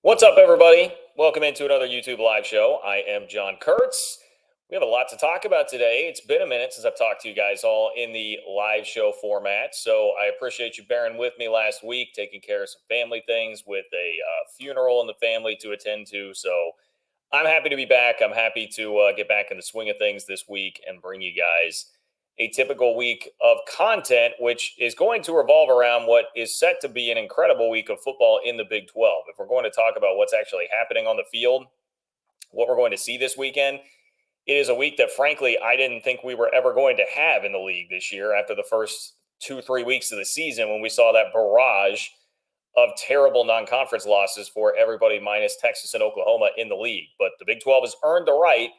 What's up, everybody? Welcome into another YouTube live show. I am John Kurtz. We have a lot to talk about today. It's been a minute since I've talked to you guys all in the live show format, so I appreciate you bearing with me last week, taking care of some family things with a funeral in the family to attend to. So I'm happy to be back. I'm happy to get back in the swing of things this week and bring you guys a typical week of content, which is going to revolve around what is set to be an incredible week of football in the Big 12. If we're going to talk about what's actually happening on the field, what we're going to see this weekend, it is a week that, frankly, I didn't think we were ever going to have in the league this year after the first 2-3 weeks of the season when we saw that barrage of terrible non-conference losses for everybody minus Texas and Oklahoma in the league. But the Big 12 has earned the right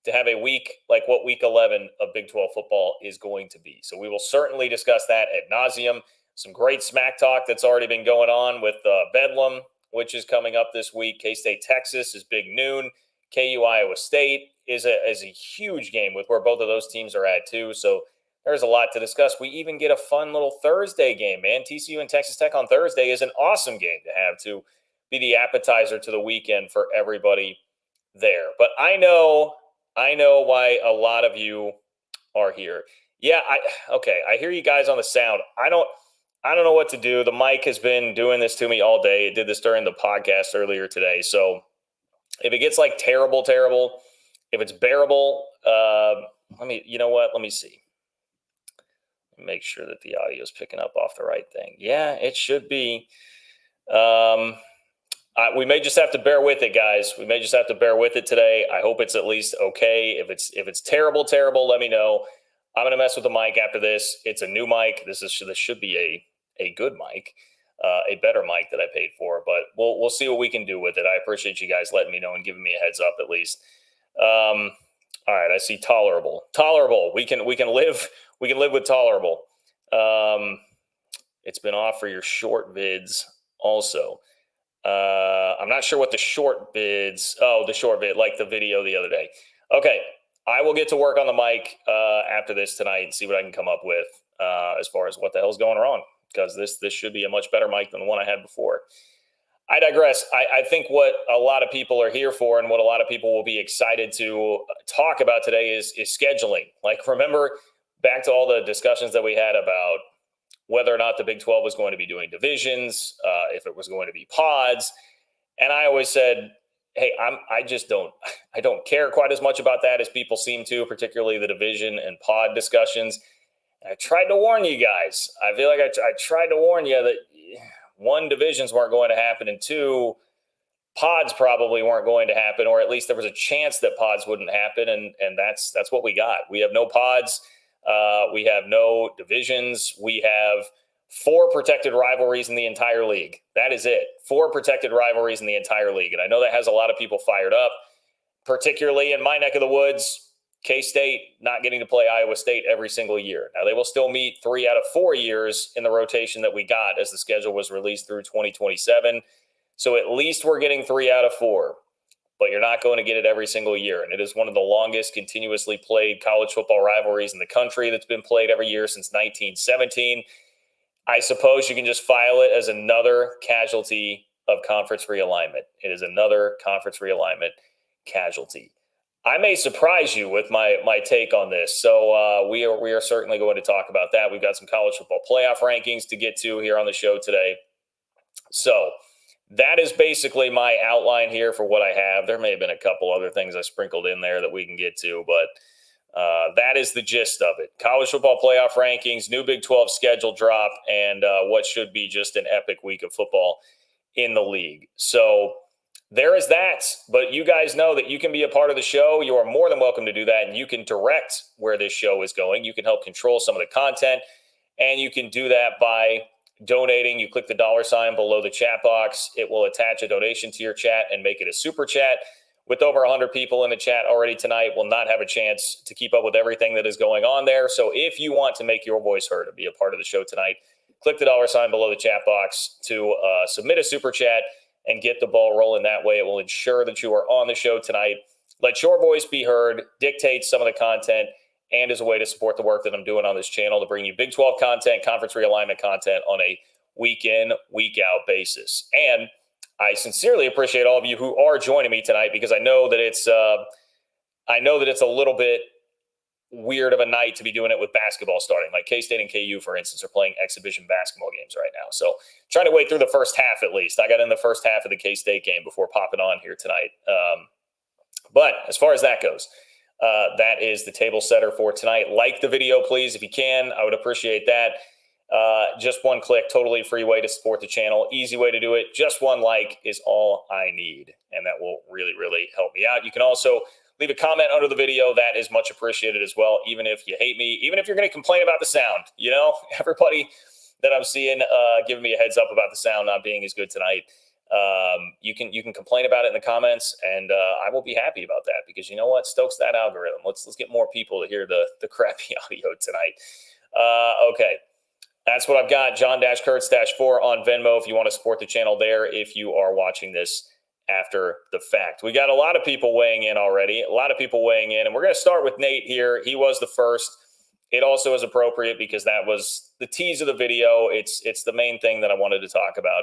to have a week like what week 11 of Big 12 football is going to be. So we will certainly discuss that ad nauseum. Some great smack talk that's already been going on with Bedlam, which is coming up this week. K-State, Texas is big noon. KU, Iowa State is a huge game with where both of those teams are at too. So there's a lot to discuss. We even get a fun little Thursday game, man. TCU and Texas Tech on Thursday is an awesome game to have to be the appetizer to the weekend for everybody there. But I know why a lot of you are here. Yeah, I hear you guys on the sound. I don't know what to do. The mic has been doing this to me all day. It did this during the podcast earlier today. So if it gets like terrible, if it's bearable, let me see. Make sure that the audio is picking up off the right thing. Yeah, it should be. We may just have to bear with it, guys. We may just have to bear with it today. I hope it's at least okay. If it's terrible, let me know. I'm gonna mess with the mic after this. It's a new mic. This should be a good mic, a better mic that I paid for. But we'll see what we can do with it. I appreciate you guys letting me know and giving me a heads up at least. All right, I see tolerable. We can live with tolerable. It's been off for your short vids also. I'm not sure what the short vid, like the video the other day. Okay, I will get to work on the mic after this tonight and see what I can come up with as far as what the hell's going wrong, because this should be a much better mic than the one I had before. I digress. I think what a lot of people are here for and what a lot of people will be excited to talk about today is scheduling. Like, remember back to all the discussions that we had about whether or not the Big 12 was going to be doing divisions, if it was going to be pods. And I always said, hey, I don't care quite as much about that as people seem to, particularly the division and pod discussions. And I tried to warn you guys. I feel like I tried to warn you that one, divisions weren't going to happen, and two, pods probably weren't going to happen, or at least there was a chance that pods wouldn't happen. And that's what we got. We have no pods. We have no divisions. We have 4 protected rivalries in the entire league. That is it. 4 protected rivalries in the entire league. And I know that has a lot of people fired up, particularly in my neck of the woods. K-State not getting to play Iowa State every single year. Now, they will still meet 3 out of 4 years in the rotation that we got as the schedule was released through 2027. So at least we're getting 3 out of 4. But you're not going to get it every single year. And it is one of the longest continuously played college football rivalries in the country that's been played every year since 1917. I suppose you can just file it as another casualty of conference realignment. It is another conference realignment casualty. I may surprise you with my take on this. So we are certainly going to talk about that. We've got some college football playoff rankings to get to here on the show today. So that is basically my outline here for what I have. There may have been a couple other things I sprinkled in there that we can get to, but that is the gist of it. College football playoff rankings, new Big 12 schedule drop, and what should be just an epic week of football in the league. So there is that, but you guys know that you can be a part of the show. You are more than welcome to do that, and you can direct where this show is going. You can help control some of the content, and you can do that by donating. You click the $ below the chat box. It will attach a donation to your chat and make it a super chat. With over 100 people in the chat already tonight, will not have a chance to keep up with everything that is going on there. So if you want to make your voice heard and be a part of the show tonight, click the $ below the chat box to submit a super chat and get the ball rolling that way. It will ensure that you are on the show tonight. Let your voice be heard, dictate some of the content, and as a way to support the work that I'm doing on this channel to bring you Big 12 content, conference realignment content on a week in, week out basis. And I sincerely appreciate all of you who are joining me tonight, because I know that it's a little bit weird of a night to be doing it with basketball starting. Like K-State and KU, for instance, are playing exhibition basketball games right now. So trying to wait through the first half at least. I got in the first half of the K-State game before popping on here tonight. But as far as that goes, that is the table setter for tonight. Like the video, please, if you can. I would appreciate that. Just one click, totally free way to support the channel. Easy way to do it. Just one like is all I need, and that will really, really help me out. You can also leave a comment under the video. That is much appreciated as well, even if you hate me, even if you're going to complain about the sound. You know, everybody that I'm seeing giving me a heads up about the sound not being as good tonight. You can complain about it in the comments, and I will be happy about that, because you know what? Stokes that algorithm. Let's get more people to hear the crappy audio tonight. Okay. That's what I've got. John-Kurtz-4 on Venmo if you want to support the channel there, if you are watching this after the fact. We got a lot of people weighing in already, and we're going to start with Nate here. He was the first. It also is appropriate because that was the tease of the video. It's the main thing that I wanted to talk about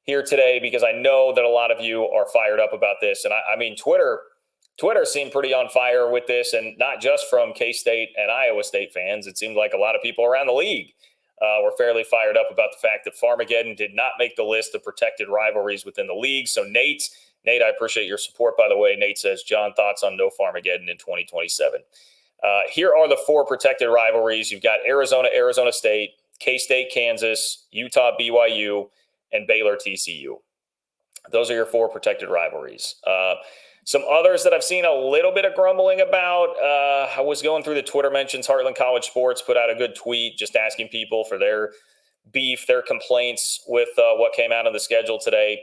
here today, because I know that a lot of you are fired up about this. And I mean, Twitter seemed pretty on fire with this, and not just from K-State and Iowa State fans. It seemed like a lot of people around the league were fairly fired up about the fact that Farmageddon did not make the list of protected rivalries within the league. So Nate, I appreciate your support, by the way. Nate says, John, thoughts on no Farmageddon in 2027. Here are the 4 protected rivalries. You've got Arizona, Arizona State, K-State, Kansas, Utah, BYU, and Baylor, TCU. Those are your 4 protected rivalries. Some others that I've seen a little bit of grumbling about. I was going through the Twitter mentions. Heartland College Sports put out a good tweet just asking people for their beef, their complaints with what came out of the schedule today.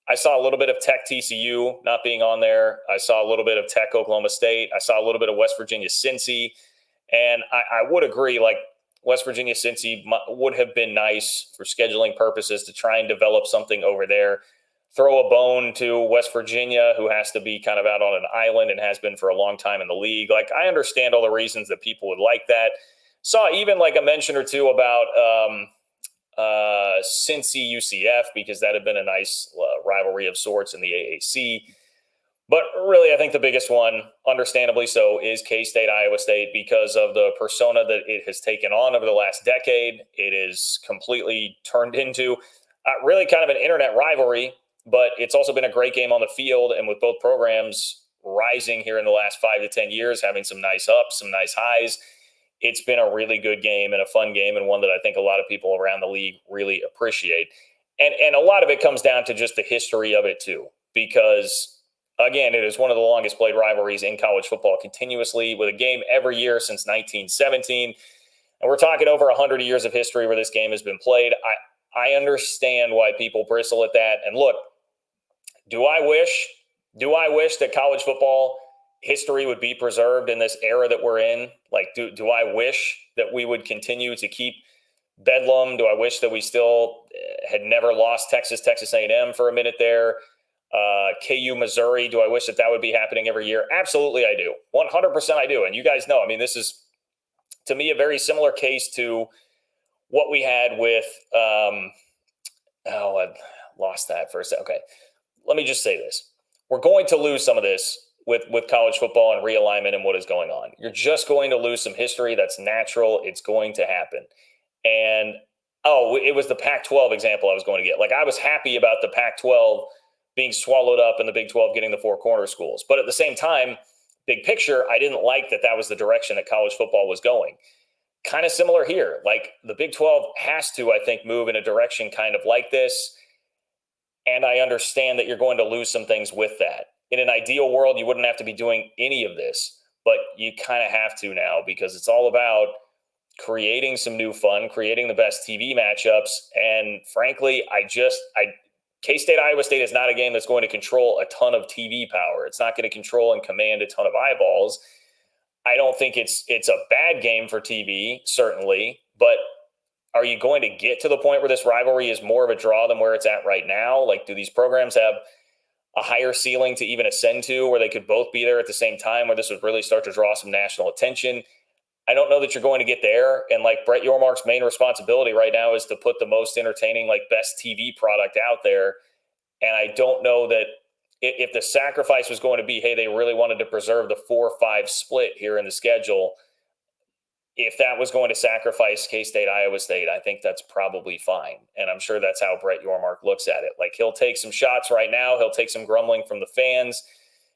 I saw a little bit of Tech TCU not being on there. I saw a little bit of Tech Oklahoma State. I saw a little bit of West Virginia Cincy. And I would agree, like, West Virginia Cincy would have been nice for scheduling purposes to try and develop something over there. Throw a bone to West Virginia, who has to be kind of out on an island and has been for a long time in the league. Like, I understand all the reasons that people would like that. Saw even like a mention or two about Cincy UCF, because that had been a nice rivalry of sorts in the AAC. But really, I think the biggest one, understandably so, is K-State, Iowa State, because of the persona that it has taken on over the last decade. It is completely turned into really kind of an internet rivalry. But it's also been a great game on the field, and with both programs rising here in the last 5 to 10 years, having some nice ups, some nice highs, it's been a really good game and a fun game, and one that I think a lot of people around the league really appreciate. And a lot of it comes down to just the history of it too, because, again, it is one of the longest played rivalries in college football, continuously with a game every year since 1917. And we're talking over 100 years of history where this game has been played. I understand why people bristle at that. And look, do I wish that college football history would be preserved in this era that we're in? Like, do I wish that we would continue to keep Bedlam? Do I wish that we still had never lost Texas A&M for a minute there? KU, Missouri, do I wish that would be happening every year? Absolutely, I do. 100% I do. And you guys know, I mean, this is, to me, a very similar case to what we had with, I lost that for a second. Okay. Let me just say this. We're going to lose some of this with college football and realignment and what is going on. You're just going to lose some history. That's natural. It's going to happen. And, it was the Pac-12 example I was going to get. Like, I was happy about the Pac-12 being swallowed up and the Big 12 getting the 4 corner schools. But at the same time, big picture, I didn't like that was the direction that college football was going. Kind of similar here. Like, the Big 12 has to, I think, move in a direction kind of like this. And I understand that you're going to lose some things with that. In an ideal world, you wouldn't have to be doing any of this, but you kind of have to now, because it's all about creating some new fun, creating the best TV matchups. And frankly, K-State, Iowa State is not a game that's going to control a ton of TV power. It's not going to control and command a ton of eyeballs. I don't think it's a bad game for TV, certainly, but are you going to get to the point where this rivalry is more of a draw than where it's at right now? Like, do these programs have a higher ceiling to even ascend to, where they could both be there at the same time, where this would really start to draw some national attention? I don't know that you're going to get there. And like, Brett Yormark's main responsibility right now is to put the most entertaining, like, best TV product out there. And I don't know that if the sacrifice was going to be, hey, they really wanted to preserve the 4-5 split here in the schedule, if that was going to sacrifice K-State, Iowa State, I think that's probably fine. And I'm sure that's how Brett Yormark looks at it. Like, he'll take some shots right now. He'll take some grumbling from the fans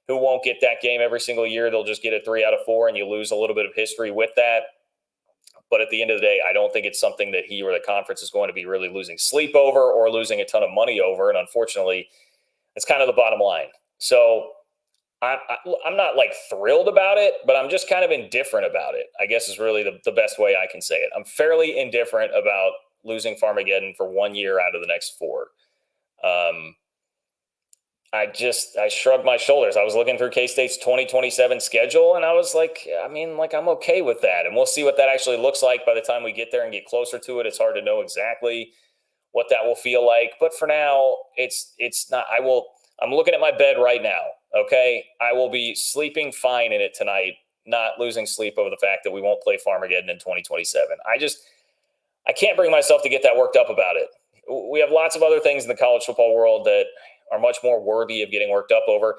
who won't get that game every single year. They'll just get it 3 out of 4, and you lose a little bit of history with that. But at the end of the day, I don't think it's something that he or the conference is going to be really losing sleep over or losing a ton of money over. And unfortunately, it's kind of the bottom line. So I'm not like thrilled about it, but I'm just kind of indifferent about it, I guess is really the best way I can say it. I'm fairly indifferent about losing Farmageddon for 1 year out of the next 4. I shrugged my shoulders. I was looking through K-State's 2027 schedule, and I was like, I'm okay with that. And we'll see what that actually looks like by the time we get there and get closer to it. It's hard to know exactly what that will feel like. But for now, it's not. I'm looking at my bed right now, okay? I will be sleeping fine in it tonight, not losing sleep over the fact that we won't play Farmageddon in 2027. I can't bring myself to get that worked up about it. We have lots of other things in the college football world that are much more worthy of getting worked up over.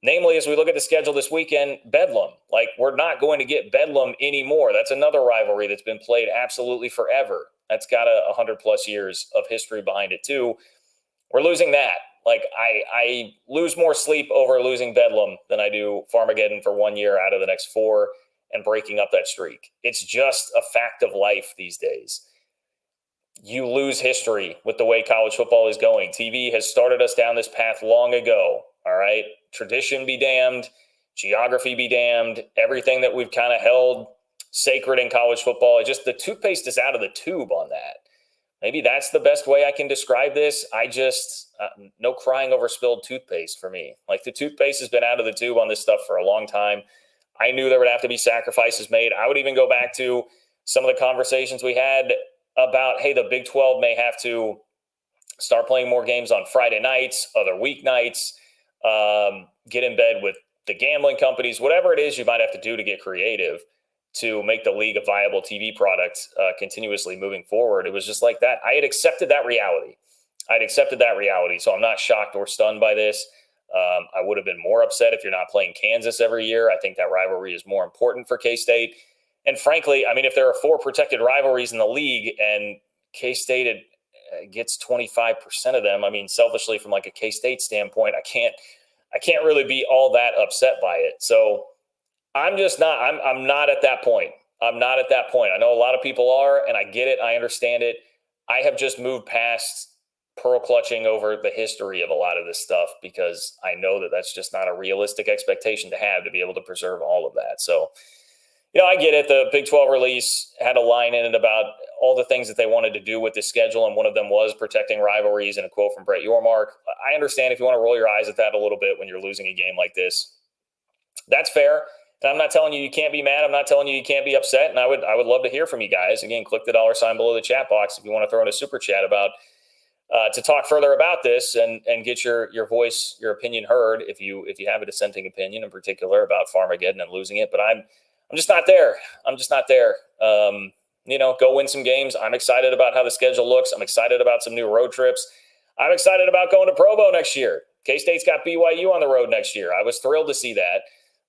Namely, as we look at the schedule this weekend, Bedlam. Like, we're not going to get Bedlam anymore. That's another rivalry that's been played absolutely forever. That's got 100+ years of history behind it, too. We're losing that. Like, I lose more sleep over losing Bedlam than I do Farmageddon for 1 year out of the next 4 and breaking up that streak. It's just a fact of life these days. You lose history with the way college football is going. TV has started us down this path long ago, all right? Tradition be damned, geography be damned, everything that we've kind of held sacred in college football. The toothpaste is out of the tube on that. Maybe that's the best way I can describe this. No crying over spilled toothpaste for me. Like, the toothpaste has been out of the tube on this stuff for a long time. I knew there would have to be sacrifices made. I would even go back to some of the conversations we had about, hey, the Big 12 may have to start playing more games on Friday nights, other weeknights, get in bed with the gambling companies, whatever it is you might have to do to get creative to make the league a viable TV product continuously moving forward. It was just like that. I had accepted that reality. So I'm not shocked or stunned by this. I would have been more upset if you're not playing Kansas every year. I think that rivalry is more important for K-State. And frankly, if there are 4 protected rivalries in the league and K-State gets 25% of them, selfishly from like a K-State standpoint, I can't really be all that upset by it. So I'm not at that point. I'm not at that point. I know a lot of people are, and I get it. I understand it. I have just moved past pearl clutching over the history of a lot of this stuff because I know that that's just not a realistic expectation to have to be able to preserve all of that. So, I get it. The Big 12 release had a line in it about all the things that they wanted to do with this schedule, and one of them was protecting rivalries, and a quote from Brett Yormark. I understand if you want to roll your eyes at that a little bit when you're losing a game like this. That's fair. And I'm not telling you can't be mad. I'm not telling you can't be upset. And I would love to hear from you guys. Again, click the $ below the chat box if you want to throw in a super chat about to talk further about this and get your voice, your opinion heard if you have a dissenting opinion in particular about Farmageddon and losing it. But I'm just not there. Go win some games. I'm excited about how the schedule looks. I'm excited about some new road trips. I'm excited about going to Provo next year. K-State's got BYU on the road next year. I was thrilled to see that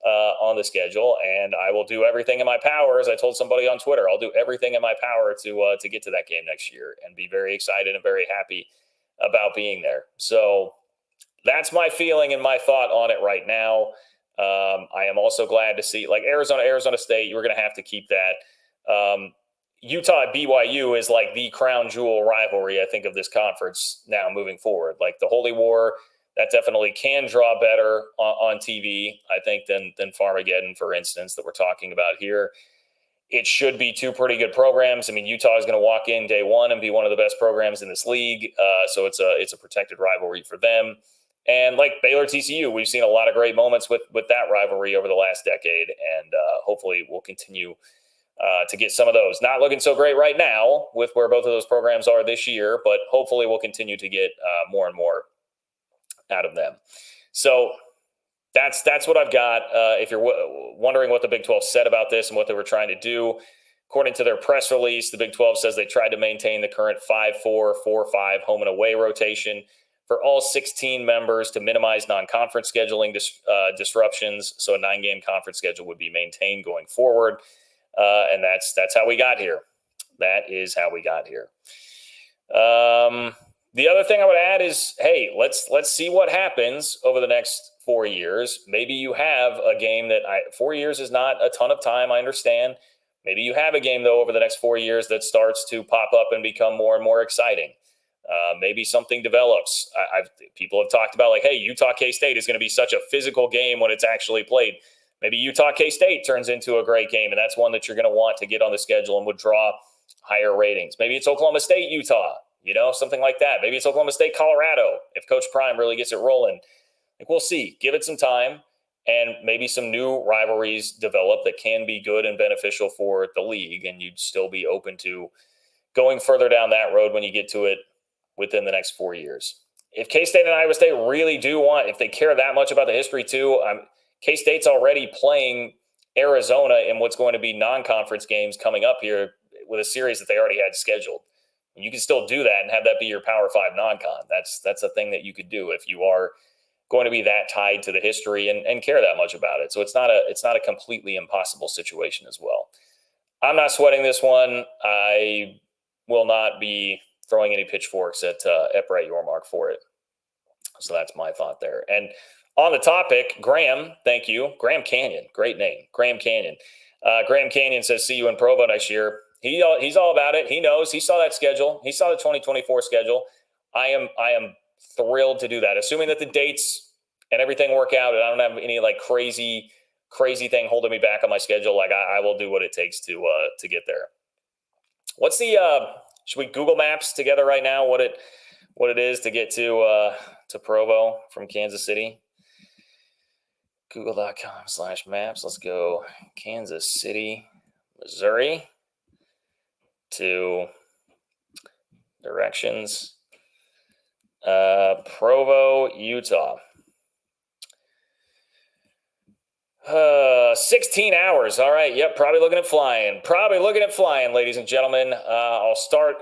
on the schedule, and I will do everything in my power. As I told somebody on Twitter, I'll do everything in my power to get to that game next year and be very excited and very happy about being there. So that's my feeling and my thought on it right now. I am also glad to see, like, Arizona State, you were going to have to keep that. Utah at BYU is like the crown jewel rivalry, I think, of this conference now moving forward. Like, the Holy War, that definitely can draw better on TV, I think, than Farmageddon, for instance, that we're talking about here. It should be 2 pretty good programs. Utah is going to walk in day one and be one of the best programs in this league. So it's a protected rivalry for them. And like Baylor TCU, we've seen a lot of great moments with that rivalry over the last decade. And hopefully we'll continue to get some of those. Not looking so great right now with where both of those programs are this year, but hopefully we'll continue to get more and more out of them. So that's what I've got. If you're wondering what the Big 12 said about this and what they were trying to do, according to their press release, the Big 12 says they tried to maintain the current 5-4, 4-5 home and away rotation for all 16 members to minimize non-conference scheduling disruptions. So a 9-game conference schedule would be maintained going forward. And that's how we got here. That is how we got here. The other thing I would add is, hey, let's see what happens over the next 4 years. Maybe you have a game that 4 years is not a ton of time, I understand. Maybe you have a game, though, over the next 4 years that starts to pop up and become more and more exciting. Maybe something develops. People have talked about, like, hey, Utah K-State is going to be such a physical game when it's actually played. Maybe Utah K-State turns into a great game, and that's one that you're going to want to get on the schedule and would draw higher ratings. Maybe it's Oklahoma State, Utah, something like that. Maybe it's Oklahoma State, Colorado, if Coach Prime really gets it rolling. Like, we'll see. Give it some time, and maybe some new rivalries develop that can be good and beneficial for the league, and you'd still be open to going further down that road when you get to it within the next 4 years. If K-State and Iowa State really do want, if they care that much about the history too, K-State's already playing Arizona in what's going to be non-conference games coming up here with a series that they already had scheduled. You can still do that and have that be your Power 5 non-con. That's a thing that you could do if you are going to be that tied to the history and care that much about it. So it's not a completely impossible situation as well. I'm not sweating this one. I will not be throwing any pitchforks at Brett Yormark for it. So that's my thought there. And on the topic, Graham, thank you. Graham Canyon, great name. Graham Canyon. Graham Canyon says, see you in Provo next year. He's all about it. He knows. He saw that schedule. He saw the 2024 schedule. I am thrilled to do that, assuming that the dates and everything work out and I don't have any like crazy thing holding me back on my schedule. Like I will do what it takes to get there. What's the should we Google Maps together right now what it is to get to Provo from Kansas City? Google.com/maps. Let's go Kansas City, Missouri to directions. Provo, Utah. 16 hours. All right. Yep. Probably looking at flying, ladies and gentlemen. I'll start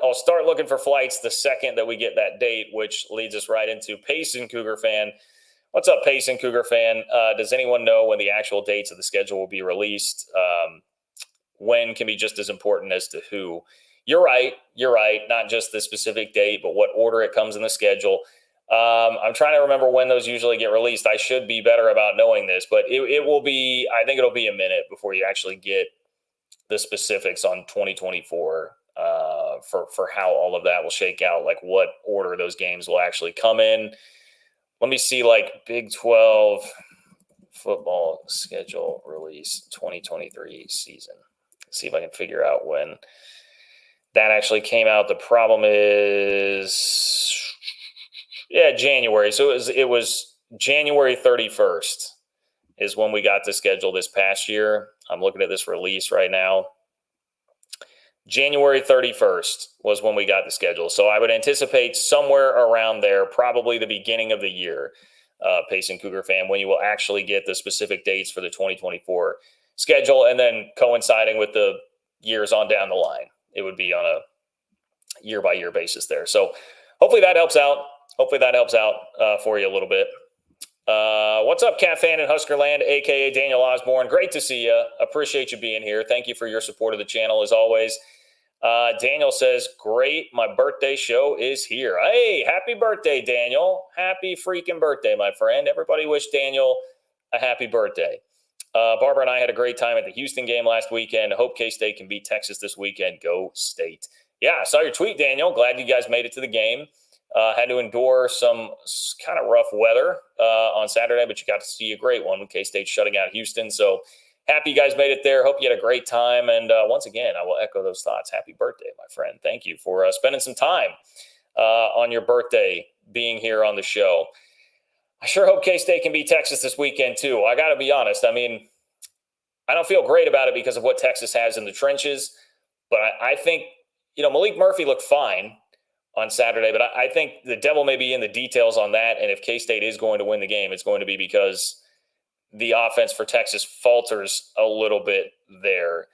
looking for flights the second that we get that date, which leads us right into Payson Cougar Fan. What's up, Payson Cougar Fan? Does anyone know when the actual dates of the schedule will be released? When can be just as important as to who. You're right. Not just the specific date, but what order it comes in the schedule. I'm trying to remember when those usually get released. I should be better about knowing this, but it will be, I think it'll be a minute before you actually get the specifics on 2024 for how all of that will shake out, like what order those games will actually come in. Let me see, like Big 12 football schedule release 2023 season. See if I can figure out when that actually came out. The problem is, January. So it was January 31st is when we got the schedule this past year. I'm looking at this release right now. January 31st was when we got the schedule. So I would anticipate somewhere around there, probably the beginning of the year, Payson Cougar Fan, when you will actually get the specific dates for the 2024 schedule, and then coinciding with the years on down the line. It would be on a year-by-year basis there. So hopefully that helps out. For you a little bit. What's up, Cat Fan in Huskerland, a.k.a. Daniel Osborne? Great to see you. Appreciate you being here. Thank you for your support of the channel, as always. Daniel says, great. My birthday show is here. Hey, happy birthday, Daniel. Happy freaking birthday, my friend. Everybody wish Daniel a happy birthday. Barbara and I had a great time at the Houston game last weekend. Hope K-State can beat Texas this weekend. Go State. Yeah, I saw your tweet, Daniel. Glad you guys made it to the game. Had to endure some kind of rough weather on Saturday, but you got to see a great one with K-State shutting out Houston. So happy you guys made it there. Hope you had a great time. And once again, I will echo those thoughts. Happy birthday, my friend. Thank you for spending some time on your birthday being here on the show. I sure hope K-State can beat Texas this weekend, too. I got to be honest. I mean, I don't feel great about it because of what Texas has in the trenches. But I think, Malik Murphy looked fine on Saturday, but I think the devil may be in the details on that. And if K-State is going to win the game, it's going to be because the offense for Texas falters a little bit there.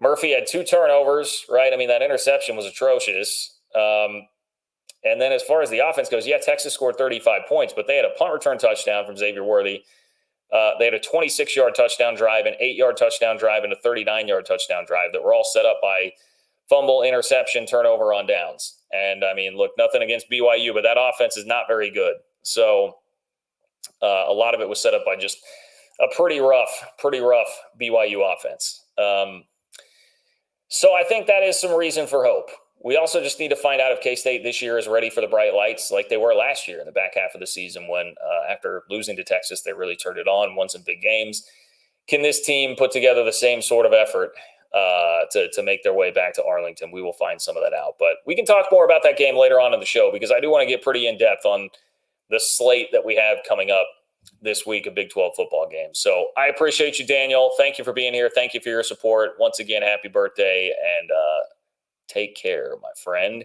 Murphy had 2 turnovers, right? I mean, that interception was atrocious. And And then as far as the offense goes, yeah, Texas scored 35 points, but they had a punt return touchdown from Xavier Worthy. They had a 26-yard touchdown drive, an 8-yard touchdown drive, and a 39-yard touchdown drive that were all set up by fumble, interception, turnover on downs. And, I mean, look, nothing against BYU, but that offense is not very good. So a lot of it was set up by just a pretty rough BYU offense. So I think that is some reason for hope. We also just need to find out if K-State this year is ready for the bright lights like they were last year in the back half of the season when, after losing to Texas, they really turned it on, won some big games. Can this team put together the same sort of effort to make their way back to Arlington? We will find some of that out. But we can talk more about that game later on in the show because I do want to get pretty in-depth on the slate that we have coming up this week, a Big 12 football game. So I appreciate you, Daniel. Thank you for being here. Thank you for your support. Once again, happy birthday, and take care, my friend.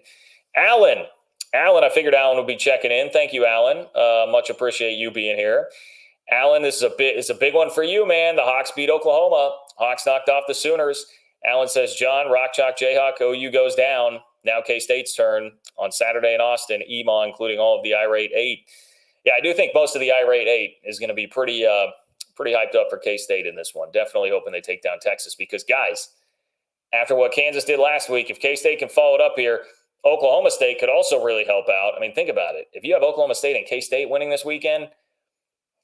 Alan, I figured Alan would be checking in. Thank you, Alan. Much appreciate you being here. Alan, this is a big one for you, man. The Hawks beat Oklahoma. Hawks knocked off the Sooners. Alan says, John, Rock Chalk Jayhawk, OU goes down. Now K-State's turn on Saturday in Austin, EMA, including all of the irate 8. Yeah, I do think most of the irate 8 is going to be pretty hyped up for K-State in this one. Definitely hoping they take down Texas because, guys, after what Kansas did last week, if K-State can follow it up here, Oklahoma State could also really help out. I mean, think about it. If you have Oklahoma State and K-State winning this weekend,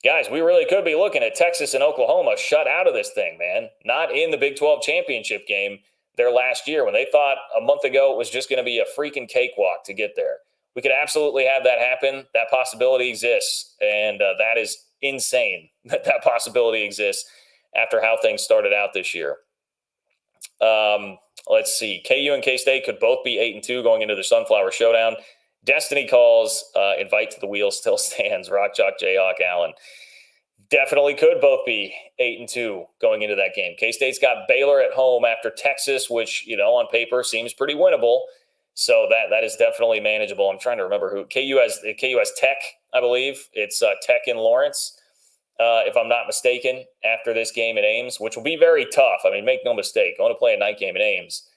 guys, we really could be looking at Texas and Oklahoma shut out of this thing, man. Not in the Big 12 championship game there last year when they thought a month ago it was just going to be a freaking cakewalk to get there. We could absolutely have that happen. That possibility exists, and that is insane that possibility exists after how things started out this year. Let's see. KU and K-State could both be 8-2 going into the Sunflower Showdown. Destiny calls, invite to the wheel still stands. Rock Chalk Jayhawk Allen. Definitely could both be 8-2 going into that game. K-State's got Baylor at home after Texas, which, on paper seems pretty winnable. So that is definitely manageable. I'm trying to remember who KU has Tech, I believe. It's Tech in Lawrence, if I'm not mistaken, after this game at Ames, which will be very tough. I mean, make no mistake, going to play a night game at Ames,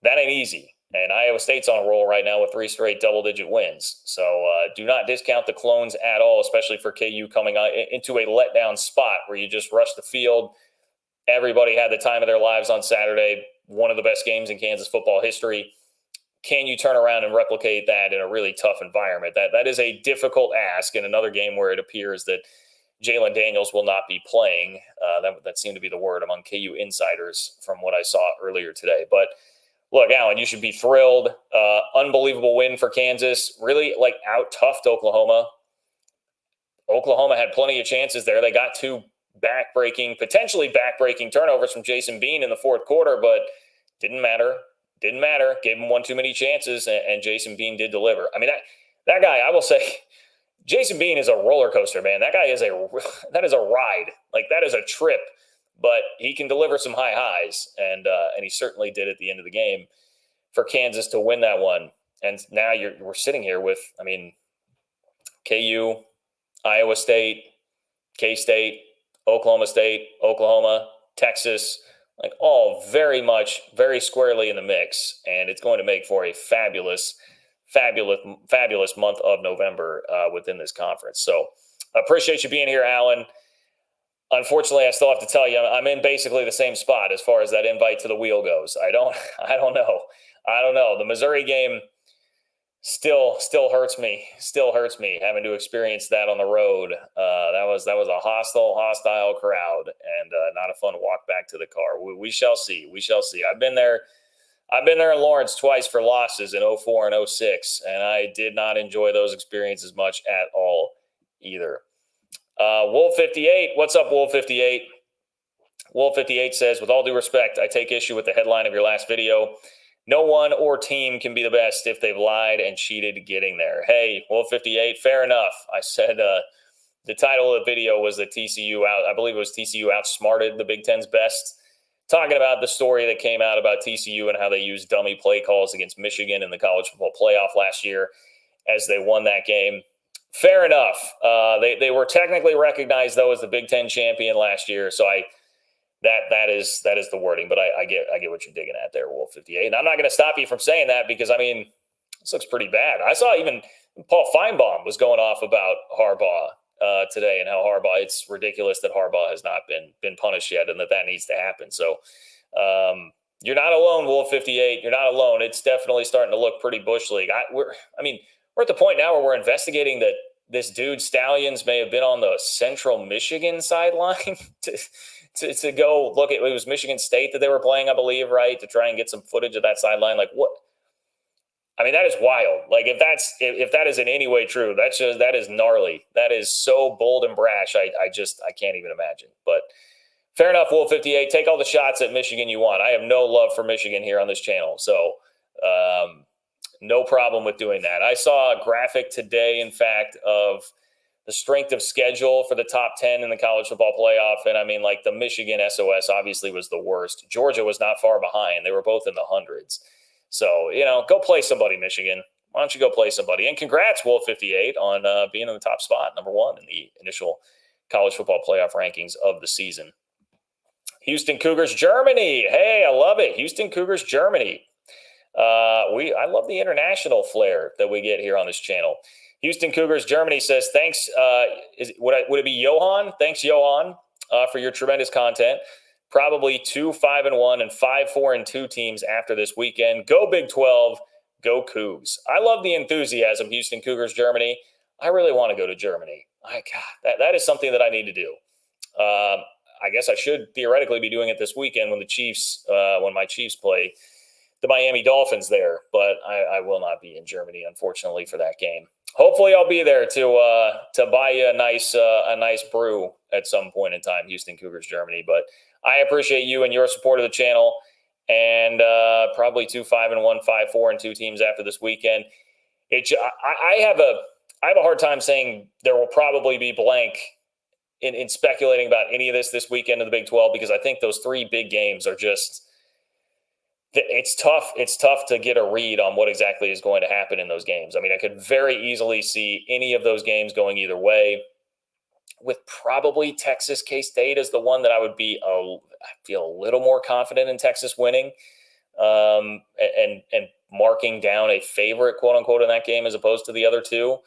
that ain't easy. And Iowa State's on a roll right now with 3 straight double-digit wins. So do not discount the Clones at all, especially for KU coming into a letdown spot where you just rush the field. Everybody had the time of their lives on Saturday, one of the best games in Kansas football history. Can you turn around and replicate that in a really tough environment? That is a difficult ask in another game where it appears that Jalen Daniels will not be playing. That seemed to be the word among KU insiders from what I saw earlier today. But look, Alan, you should be thrilled. Unbelievable win for Kansas. Really, out-toughed Oklahoma. Oklahoma had plenty of chances there. They got 2 potentially back-breaking turnovers from Jason Bean in the fourth quarter, but didn't matter. Didn't matter. Gave him one too many chances, and Jason Bean did deliver. I mean, that guy, I will say, Jason Bean is a roller coaster, man. That is a ride. That is a trip. But he can deliver some high highs, and he certainly did at the end of the game for Kansas to win that one. And now we're sitting here with, KU, Iowa State, K-State, Oklahoma State, Oklahoma, Texas, all very squarely in the mix. And it's going to make for a fabulous month of November within this conference. So I appreciate you being here, Alan. Unfortunately, I still have to tell you, I'm in basically the same spot as far as that invite to the wheel goes. I don't know. The Missouri game still hurts me. Still hurts me having to experience that on the road. That was a hostile crowd, and not a fun walk back to the car. We shall see. I've been there in Lawrence twice for losses in 2004 and 2006, and I did not enjoy those experiences much at all either. Wolf58, what's up, Wolf58? Wolf58 says, with all due respect, I take issue with the headline of your last video. No one or team can be the best if they've lied and cheated getting there. Hey, Wolf58, fair enough. I said the title of the video was that I believe it was TCU outsmarted the Big Ten's best, talking about the story that came out about TCU and how they used dummy play calls against Michigan in the college football playoff last year as they won that game. Fair enough. They were technically recognized, though, as the Big Ten champion last year. So that is the wording. But I get what you're digging at there, Wolf58. And I'm not going to stop you from saying that because, this looks pretty bad. I saw even Paul Feinbaum was going off about Harbaugh today and how Harbaugh, it's ridiculous that Harbaugh has not been punished yet and that needs to happen. So you're not alone, Wolf 58. You're not alone. It's definitely starting to look pretty Bush League. We're at the point now where we're investigating that this dude Stallions may have been on the Central Michigan sideline to go look at, it was Michigan State that they were playing, I believe, right? To try and get some footage of that sideline. Like, what? I mean, that is wild. Like, if that is in any way true, that is gnarly. That is so bold and brash. I can't even imagine. But fair enough, Wolf 58. Take all the shots at Michigan you want. I have no love for Michigan here on this channel. So, no problem with doing that. I saw a graphic today, in fact, of the strength of schedule for the top 10 in the college football playoff. And I mean, like, the Michigan SOS obviously was the worst. Georgia was not far behind. They were both in the hundreds. So, go play somebody, Michigan. Why don't you go play somebody? And congrats, Wolf 58, on being in the top spot, number one in the initial college football playoff rankings of the season. Houston Cougars, Germany. Hey, I love it. Houston Cougars, Germany. I love the international flair that we get here on this channel. Houston Cougars, Germany says, thanks. Would it be Johan? Thanks, Johan, for your tremendous content. Probably 2-5-1 and 5-4-2 teams after this weekend. Go Big 12. Go Cougs. I love the enthusiasm, Houston Cougars, Germany. I really want to go to Germany. That is something that I need to do. I guess I should theoretically be doing it this weekend when my Chiefs play the Miami Dolphins there, but I will not be in Germany, unfortunately, for that game. Hopefully I'll be there to buy you a nice brew at some point in time, Houston Cougars, Germany. But I appreciate you and your support of the channel, and probably 2-5-1, 5-4-2 teams after this weekend. I have a hard time saying there will probably be blank in speculating about any of this weekend in the Big 12, because I think those three big games are just – it's tough. It's tough to get a read on what exactly is going to happen in those games. I mean, I could very easily see any of those games going either way, with probably Texas K-State as the one that I feel a little more confident in Texas winning, and marking down a favorite, quote unquote, in that game as opposed to the other two.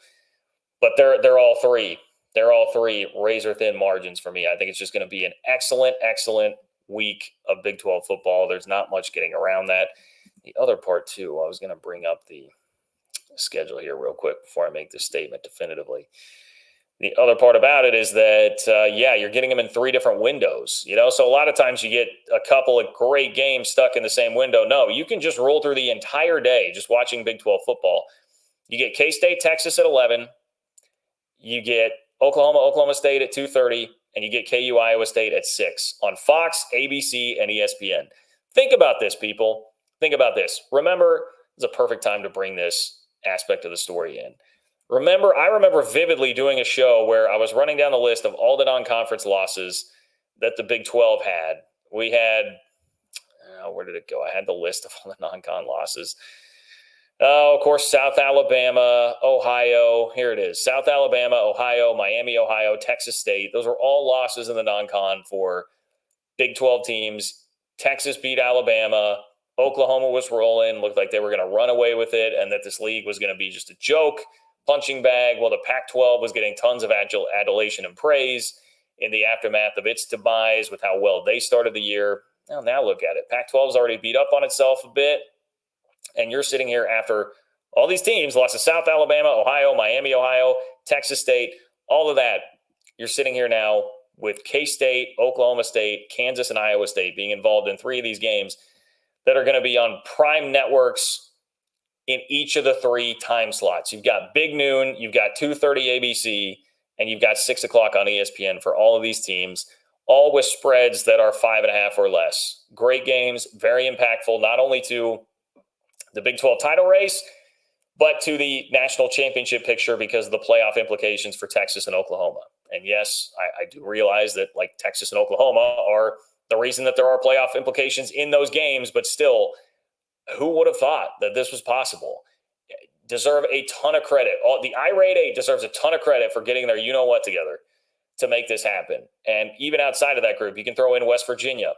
But they're all three. They're all three razor thin margins for me. I think it's just going to be an excellent week of Big 12 football. There's not much getting around that. The other part too, I was going to bring up the schedule here real quick before I make this statement definitively. The other part about it is that, you're getting them in three different windows, so a lot of times you get a couple of great games stuck in the same window. No, you can just roll through the entire day just watching Big 12 football. You get K-State, Texas at 11. You get Oklahoma State at 2:30. And you get KU, Iowa State at 6 on Fox, ABC, and ESPN. Think about this, people. Think about this. Remember, it's a perfect time to bring this aspect of the story in. I remember vividly doing a show where I was running down the list of all the non-conference losses that the Big 12 had. We had, where did it go? I had the list of all the non-con losses. Oh, of course, South Alabama, Ohio. Here it is. South Alabama, Ohio, Miami, Ohio, Texas State. Those were all losses in the non-con for Big 12 teams. Texas beat Alabama. Oklahoma was rolling. Looked like they were going to run away with it and that this league was going to be just a joke, punching bag. Well, the Pac-12 was getting tons of adulation and praise in the aftermath of its demise with how well they started the year. Now look at it. Pac-12's already beat up on itself a bit. And you're sitting here after all these teams lost to South Alabama, Ohio, Miami, Ohio, Texas State, all of that. You're sitting here now with K-State, Oklahoma State, Kansas, and Iowa State being involved in three of these games that are going to be on prime networks in each of the three time slots. You've got Big Noon, you've got 2:30 ABC, and you've got 6 o'clock on ESPN for all of these teams, all with spreads that are 5.5 or less. Great games, very impactful, not only to the Big 12 title race, but to the national championship picture because of the playoff implications for Texas and Oklahoma. And yes, I do realize that like Texas and Oklahoma are the reason that there are playoff implications in those games, but still, who would have thought that this was possible? Deserve a ton of credit. The irate 8 deserves a ton of credit for getting their you-know-what together to make this happen. And even outside of that group, you can throw in West Virginia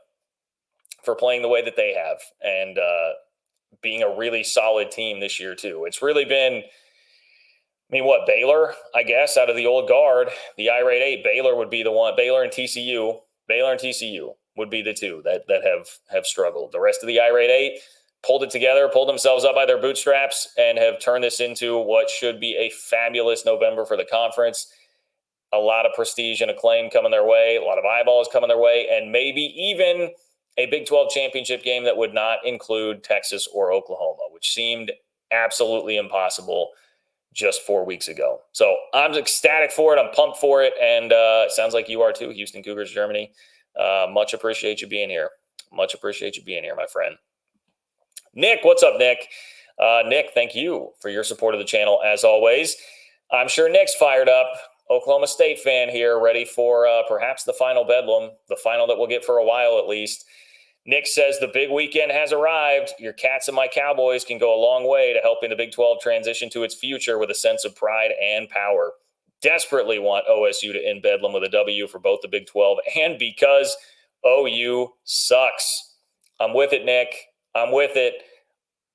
for playing the way that they have. And being a really solid team this year too. It's really been, Baylor, I guess, out of the old guard, the I-Rate 8, Baylor would be the one. Baylor and TCU would be the two that have struggled. The rest of the I-Rate 8 pulled it together, pulled themselves up by their bootstraps, and have turned this into what should be a fabulous November for the conference. A lot of prestige and acclaim coming their way, a lot of eyeballs coming their way, and maybe even a Big 12 championship game that would not include Texas or Oklahoma, which seemed absolutely impossible just 4 weeks ago. So I'm ecstatic for it. I'm pumped for it. And it sounds like you are too, Houston Cougars, Germany. Much appreciate you being here. Much appreciate you being here, my friend. Nick, what's up, Nick? Nick, thank you for your support of the channel, as always. I'm sure Nick's fired up. Oklahoma State fan here, ready for perhaps the final Bedlam, the final that we'll get for a while at least. Nick says the big weekend has arrived. Your Cats and my Cowboys can go a long way to helping the Big 12 transition to its future with a sense of pride and power. Desperately want OSU to end Bedlam with a W for both the Big 12 and because OU sucks. I'm with it, Nick. I'm with it.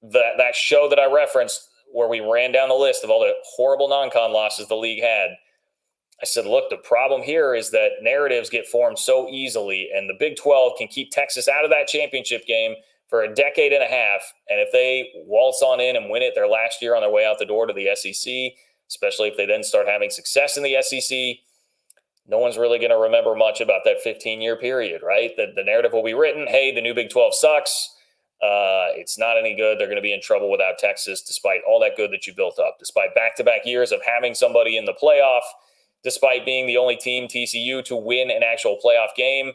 That show that I referenced where we ran down the list of all the horrible non-con losses the league had, I said, look, the problem here is that narratives get formed so easily, and the Big 12 can keep Texas out of that championship game for a decade and a half. And if they waltz on in and win it their last year on their way out the door to the SEC, especially if they then start having success in the SEC, no one's really going to remember much about that 15-year period, right? The narrative will be written, hey, the new Big 12 sucks. It's not any good. They're going to be in trouble without Texas, despite all that good that you built up, despite back-to-back years of having somebody in the playoff, despite being the only team, TCU, to win an actual playoff game,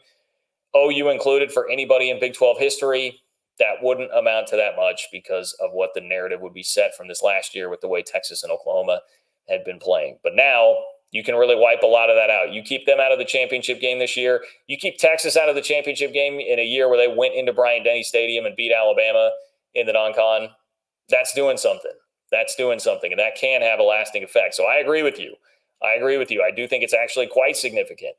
OU included, for anybody in Big 12 history. That wouldn't amount to that much because of what the narrative would be set from this last year with the way Texas and Oklahoma had been playing. But now you can really wipe a lot of that out. You keep them out of the championship game this year. You keep Texas out of the championship game in a year where they went into Bryant-Denny Stadium and beat Alabama in the non-con. That's doing something. And that can have a lasting effect. So I agree with you. I do think it's actually quite significant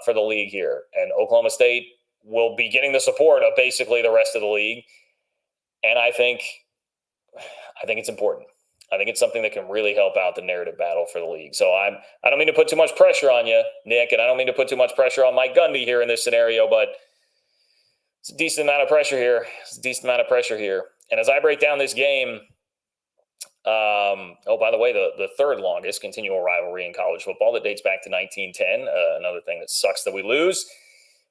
for the league here. And Oklahoma State will be getting the support of basically the rest of the league. And I think it's important. I think it's something that can really help out the narrative battle for the league. So I don't mean to put too much pressure on you, Nick, and I don't mean to put too much pressure on Mike Gundy here in this scenario, but it's a decent amount of pressure here. And as I break down this game, by the way, the third longest continual rivalry in college football that dates back to 1910. Another thing that sucks that we lose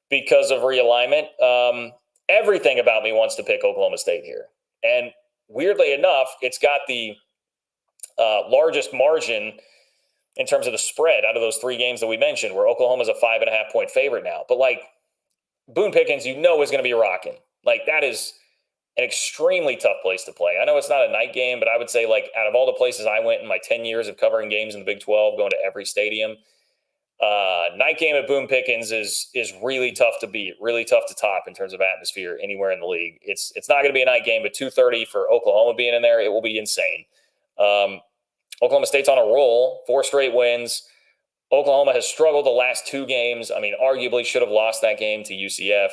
because of realignment. Everything about me wants to pick Oklahoma State here. And weirdly enough, it's got the largest margin in terms of the spread out of those three games that we mentioned, where Oklahoma's a 5.5 point favorite now. But like Boone Pickens, is going to be rocking. Like that is an extremely tough place to play. I know it's not a night game, but I would say like out of all the places I went in my 10 years of covering games in the Big 12, going to every stadium, night game at Boone Pickens is really tough to beat, really tough to top in terms of atmosphere anywhere in the league. It's not going to be a night game, but 2:30 for Oklahoma being in there, it will be insane. Oklahoma State's on a roll, 4 straight wins. Oklahoma has struggled the last 2 games. I mean, arguably should have lost that game to UCF.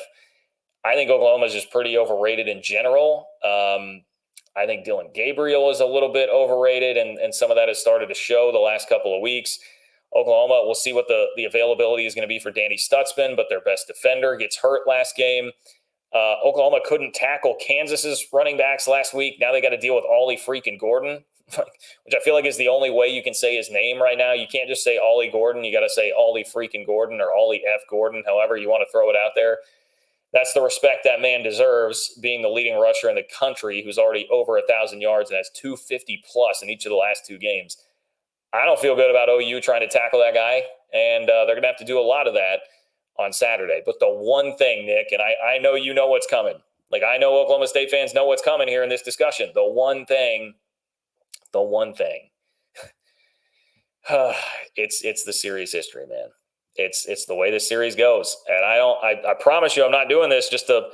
I think Oklahoma is just pretty overrated in general. I think Dylan Gabriel is a little bit overrated, and some of that has started to show the last couple of weeks. Oklahoma, we'll see what the availability is going to be for Danny Stutzman, but their best defender gets hurt last game. Oklahoma couldn't tackle Kansas's running backs last week. Now they got to deal with Ollie freaking Gordon, which I feel like is the only way you can say his name right now. You can't just say Ollie Gordon. You got to say Ollie freaking Gordon or Ollie F. Gordon, however you want to throw it out there. That's the respect that man deserves, being the leading rusher in the country who's already over 1,000 yards and has 250 plus in each of the last 2 games. I don't feel good about OU trying to tackle that guy, and they're going to have to do a lot of that on Saturday. But the one thing, Nick, and I know you know what's coming. Like, I know Oklahoma State fans know what's coming here in this discussion. The one thing, it's the series history, man. It's the way this series goes. And I promise you I'm not doing this just to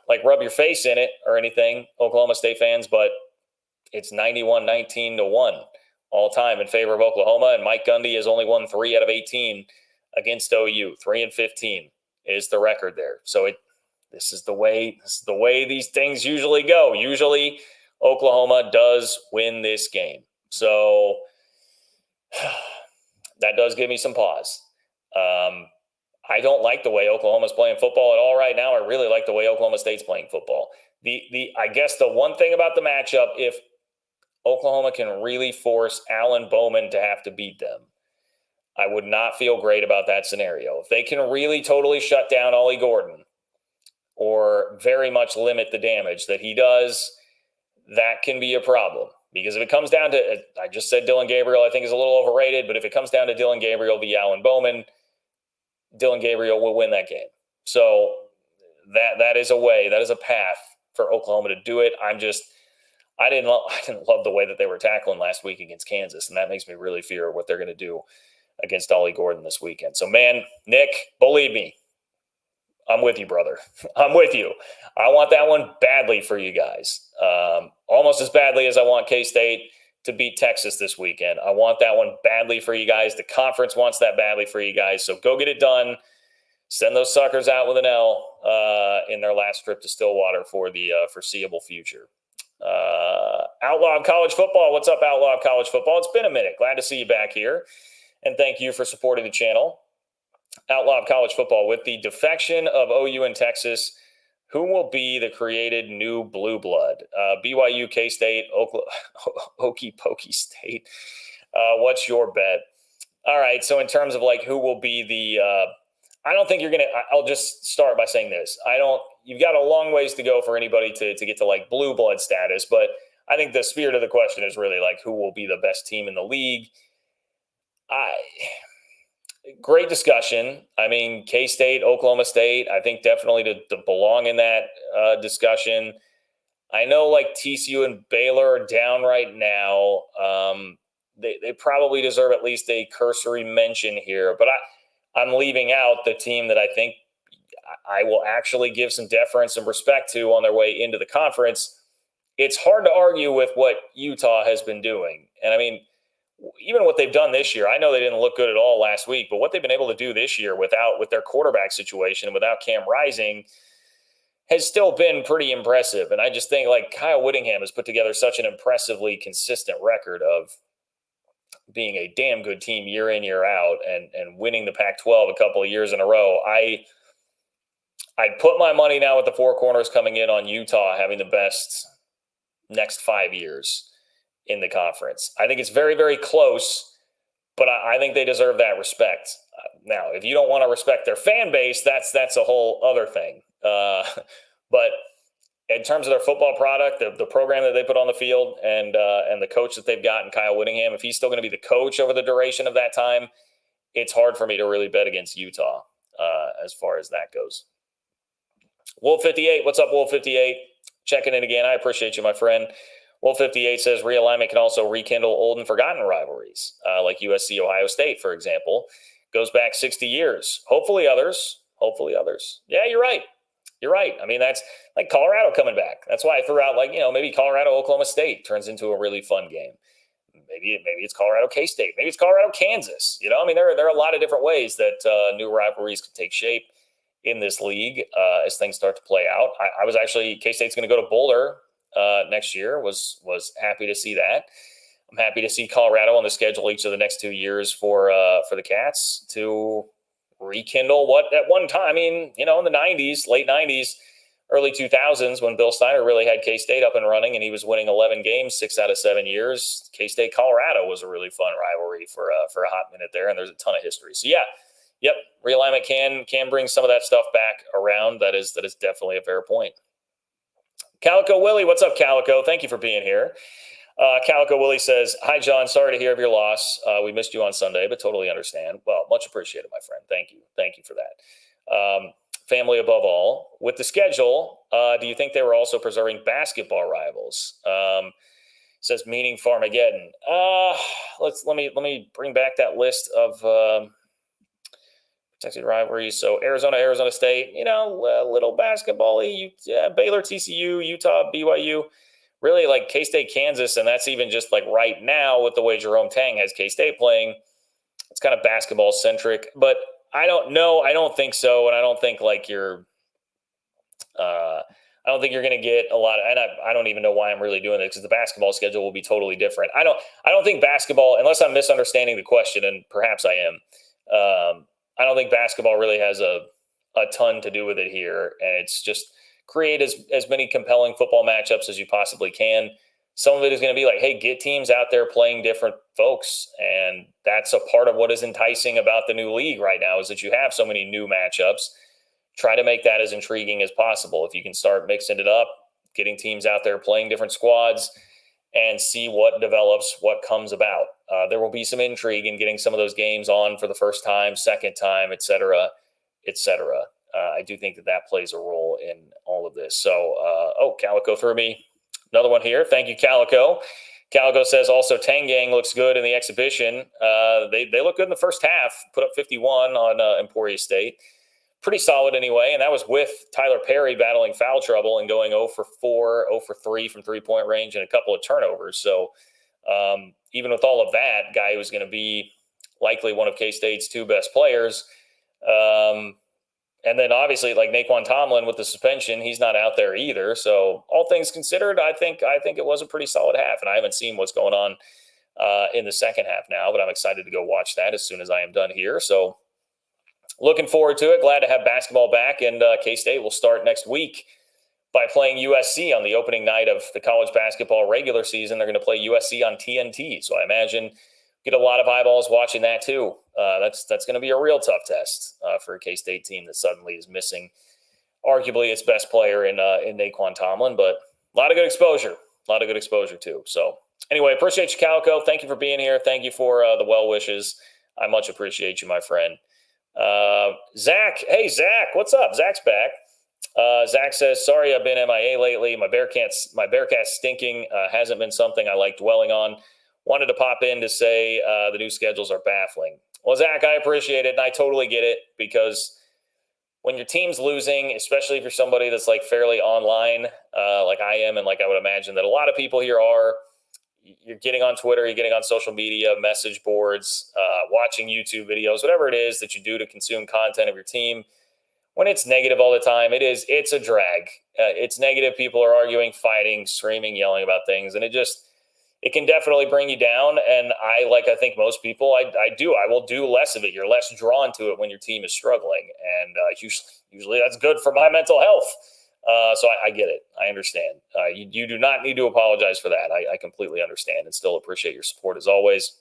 like rub your face in it or anything, Oklahoma State fans, but it's 91-19-1 all time in favor of Oklahoma. And Mike Gundy has only won 3 out of 18 against OU. 3-15 is the record there. So this is the way these things usually go. Usually Oklahoma does win this game. So that does give me some pause. I don't like the way Oklahoma's playing football at all right now. I really like the way Oklahoma State's playing football. I guess the one thing about the matchup, if Oklahoma can really force Alan Bowman to have to beat them, I would not feel great about that scenario. If they can really totally shut down Ollie Gordon or very much limit the damage that he does, that can be a problem. Because if it comes down to, I just said Dylan Gabriel, I think is a little overrated, but if it comes down to Dylan Gabriel v. Alan Bowman, Dylan Gabriel will win that game. So that is a way, that is a path for Oklahoma to do it. I didn't love the way that they were tackling last week against Kansas, and that makes me really fear what they're going to do against Ollie Gordon this weekend. So, man, Nick, believe me, I'm with you, brother. I'm with you. I want that one badly for you guys, almost as badly as I want K-State to beat Texas this weekend. I want that one badly for you guys. The conference wants that badly for you guys. So go get it done. Send those suckers out with an L in their last trip to Stillwater for the foreseeable future. Outlaw of College Football. What's up, Outlaw of College Football? It's been a minute. Glad to see you back here. And thank you for supporting the channel. Outlaw of College Football. With the defection of OU in Texas, who will be the created new blue blood? BYU, K-State, Okie Pokey State. What's your bet? All right, so in terms of like who will be the I don't think you're going to – I'll just start by saying this. You've got a long ways to go for anybody to get to like blue blood status, but I think the spirit of the question is really like who will be the best team in the league. Great discussion. I mean, K-State, Oklahoma State, I think definitely to belong in that discussion. I know like TCU and Baylor are down right now. They probably deserve at least a cursory mention here, but I'm leaving out the team that I think I will actually give some deference and respect to on their way into the conference. It's hard to argue with what Utah has been doing. And I mean, even what they've done this year, I know they didn't look good at all last week, but what they've been able to do this year with their quarterback situation, without Cam Rising, has still been pretty impressive. And I just think like Kyle Whittingham has put together such an impressively consistent record of being a damn good team year in, year out, and winning the Pac-12 a couple of years in a row. I'd put my money now with the Four Corners coming in on Utah having the best next 5 years in the conference. I think it's very, very close, but I think they deserve that respect. Now, if you don't want to respect their fan base, that's a whole other thing. But in terms of their football product, the program that they put on the field, and the coach that they've got in Kyle Whittingham, if he's still going to be the coach over the duration of that time, it's hard for me to really bet against Utah as far as that goes. Wolf58, what's up, Wolf58? Checking in again. I appreciate you, my friend. Wolf58 says Realignment can also rekindle old and forgotten rivalries, like USC Ohio State, for example. Goes back 60 years. Hopefully others. Yeah, you're right. I mean, that's like Colorado coming back. That's why I threw out maybe Colorado Oklahoma State turns into a really fun game. Maybe it's Colorado K-State. Maybe it's Colorado Kansas. I mean, there are a lot of different ways that new rivalries can take shape in this league as things start to play out. I was actually K-State's going to go to Boulder next year. Was happy to see that. I'm happy to see Colorado on the schedule each of the next 2 years for the Cats to rekindle what at one time, in the 90s, late 90s, early 2000s, when Bill Snyder really had K-State up and running and he was winning 11 games 6 out of 7 years. K-State Colorado was a really fun rivalry for a hot minute there, and there's a ton of history. So yeah, yep, Realignment can bring some of that stuff back around. That is definitely a fair point. Calico Willie, what's up, Calico? Thank you for being here. Calico Willie says, hi, John. Sorry to hear of your loss. We missed you on Sunday, but totally understand. Well, much appreciated, my friend. Thank you. Thank you for that. Family above all. With the schedule, do you think they were also preserving basketball rivals? Says meaning Farmageddon. Let me bring back that list of protected rivalries. So Arizona State, a little basketball-y, Baylor, TCU, Utah, BYU. Really like K-State, Kansas, and that's even just like right now with the way Jerome Tang has K-State playing. It's kind of basketball-centric, but I don't know. I don't think so, and I don't think like you're I don't think you're going to get a lot of, and I don't even know why I'm really doing this because the basketball schedule will be totally different. I don't think basketball, unless I'm misunderstanding the question, and perhaps I am, I don't think basketball really has a ton to do with it here. And it's just create as many compelling football matchups as you possibly can. Some of it is going to be like, hey, get teams out there playing different folks. And that's a part of what is enticing about the new league right now is that you have so many new matchups. Try to make that as intriguing as possible. If you can start mixing it up, getting teams out there playing different squads and see what develops, what comes about. There will be some intrigue in getting some of those games on for the first time, second time, et cetera, et cetera. I do think that plays a role in all of this. So, Calico threw me another one here. Thank you, Calico. Calico says also Tangang looks good in the exhibition. They look good in the first half, put up 51 on Emporia State. Pretty solid anyway, and that was with Tyler Perry battling foul trouble and going 0 for 4, 0 for 3 from three-point range and a couple of turnovers. So even with all of that, guy who's going to be likely one of K-State's two best players, and then obviously like Naquan Tomlin with the suspension, he's not out there either. So all things considered, I think it was a pretty solid half, and I haven't seen what's going on in the second half now, but I'm excited to go watch that as soon as I am done here. So looking forward to it. Glad to have basketball back, and K-State will start next week by playing USC on the opening night of the college basketball regular season. They're going to play USC on TNT, so I imagine get a lot of eyeballs watching that too. That's going to be a real tough test for a K-State team that suddenly is missing arguably its best player in Naquan Tomlin, but a lot of good exposure too. So anyway, appreciate you, Calico. Thank you for being here. Thank you for the well wishes. I much appreciate you, my friend. Zach, hey Zach, what's up? Zach's back. Zach says, sorry I've been MIA lately. My Bearcats stinking hasn't been something I like dwelling on. Wanted to pop in to say the new schedules are baffling. Well, Zach, I appreciate it, and I totally get it, because when your team's losing, especially if you're somebody that's like fairly online, like I am, and like I would imagine that a lot of people here are, you're getting on Twitter, you're getting on social media, message boards, watching YouTube videos, whatever it is that you do to consume content of your team. When it's negative all the time, it's a drag. It's negative. People are arguing, fighting, screaming, yelling about things. And it can definitely bring you down. And I think most people, I will do less of it. You're less drawn to it when your team is struggling. And usually that's good for my mental health. So I get it. I understand. You do not need to apologize for that. I completely understand and still appreciate your support as always.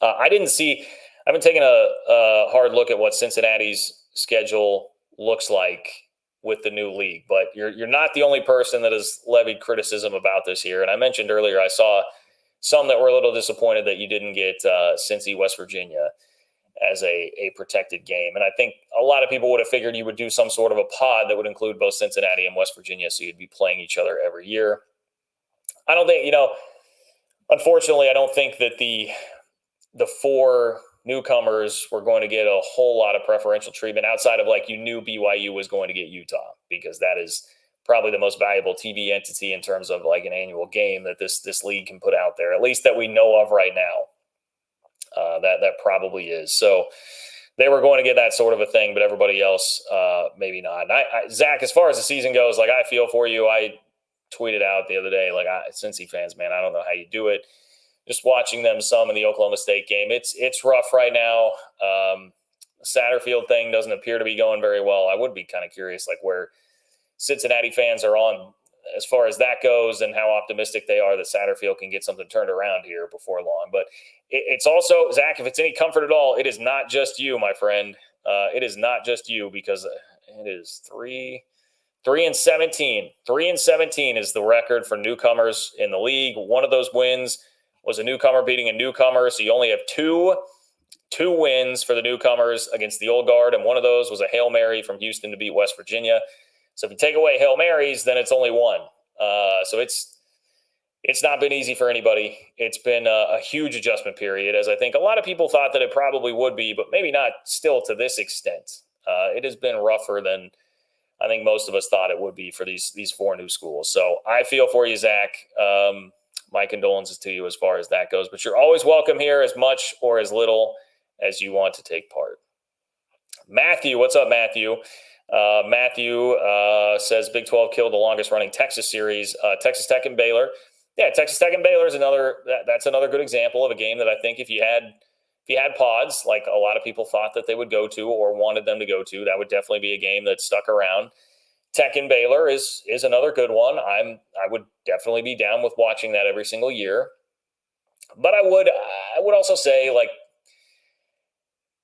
I've been taking a hard look at what Cincinnati's schedule looks like with the new league, but you're not the only person that has levied criticism about this here. And I mentioned earlier, I saw some that were a little disappointed that you didn't get Cincy, West Virginia as a protected game. And I think a lot of people would have figured you would do some sort of a pod that would include both Cincinnati and West Virginia, so you'd be playing each other every year. I don't think, unfortunately, I don't think that the four newcomers were going to get a whole lot of preferential treatment outside of like you knew BYU was going to get Utah, because that is probably the most valuable TV entity in terms of like an annual game that this league can put out there, at least that we know of right now. That probably is. So they were going to get that sort of a thing, but everybody else maybe not. And Zach, as far as the season goes, like I feel for you. I tweeted out the other day, like Cincy fans, man, I don't know how you do it. Just watching them some in the Oklahoma State game, it's rough right now. The Satterfield thing doesn't appear to be going very well. I would be kind of curious, like where Cincinnati fans are on as far as that goes, and how optimistic they are that Satterfield can get something turned around here before long. But it's also, Zach, if it's any comfort at all, it is not just you, my friend. It is not just you, because it is 3-17. 3-17 is the record for newcomers in the league. One of those wins was a newcomer beating a newcomer. So you only have two wins for the newcomers against the old guard. And one of those was a Hail Mary from Houston to beat West Virginia. So if you take away Hail Marys, then it's only one. So it's not been easy for anybody. It's been a huge adjustment period, as I think a lot of people thought that it probably would be, but maybe not still to this extent. It has been rougher than I think most of us thought it would be for these four new schools. So I feel for you, Zach. My condolences to you as far as that goes, but you're always welcome here, as much or as little as you want to take part. Matthew, what's up, Matthew? Matthew says Big 12 killed the longest running Texas series. Texas Tech and Baylor. Yeah, Texas Tech and Baylor is that's another good example of a game that I think if you had pods, like a lot of people thought that they would go to or wanted them to go to, that would definitely be a game that stuck around. Tech and Baylor is another good one. I would definitely be down with watching that every single year. But I would also say, like,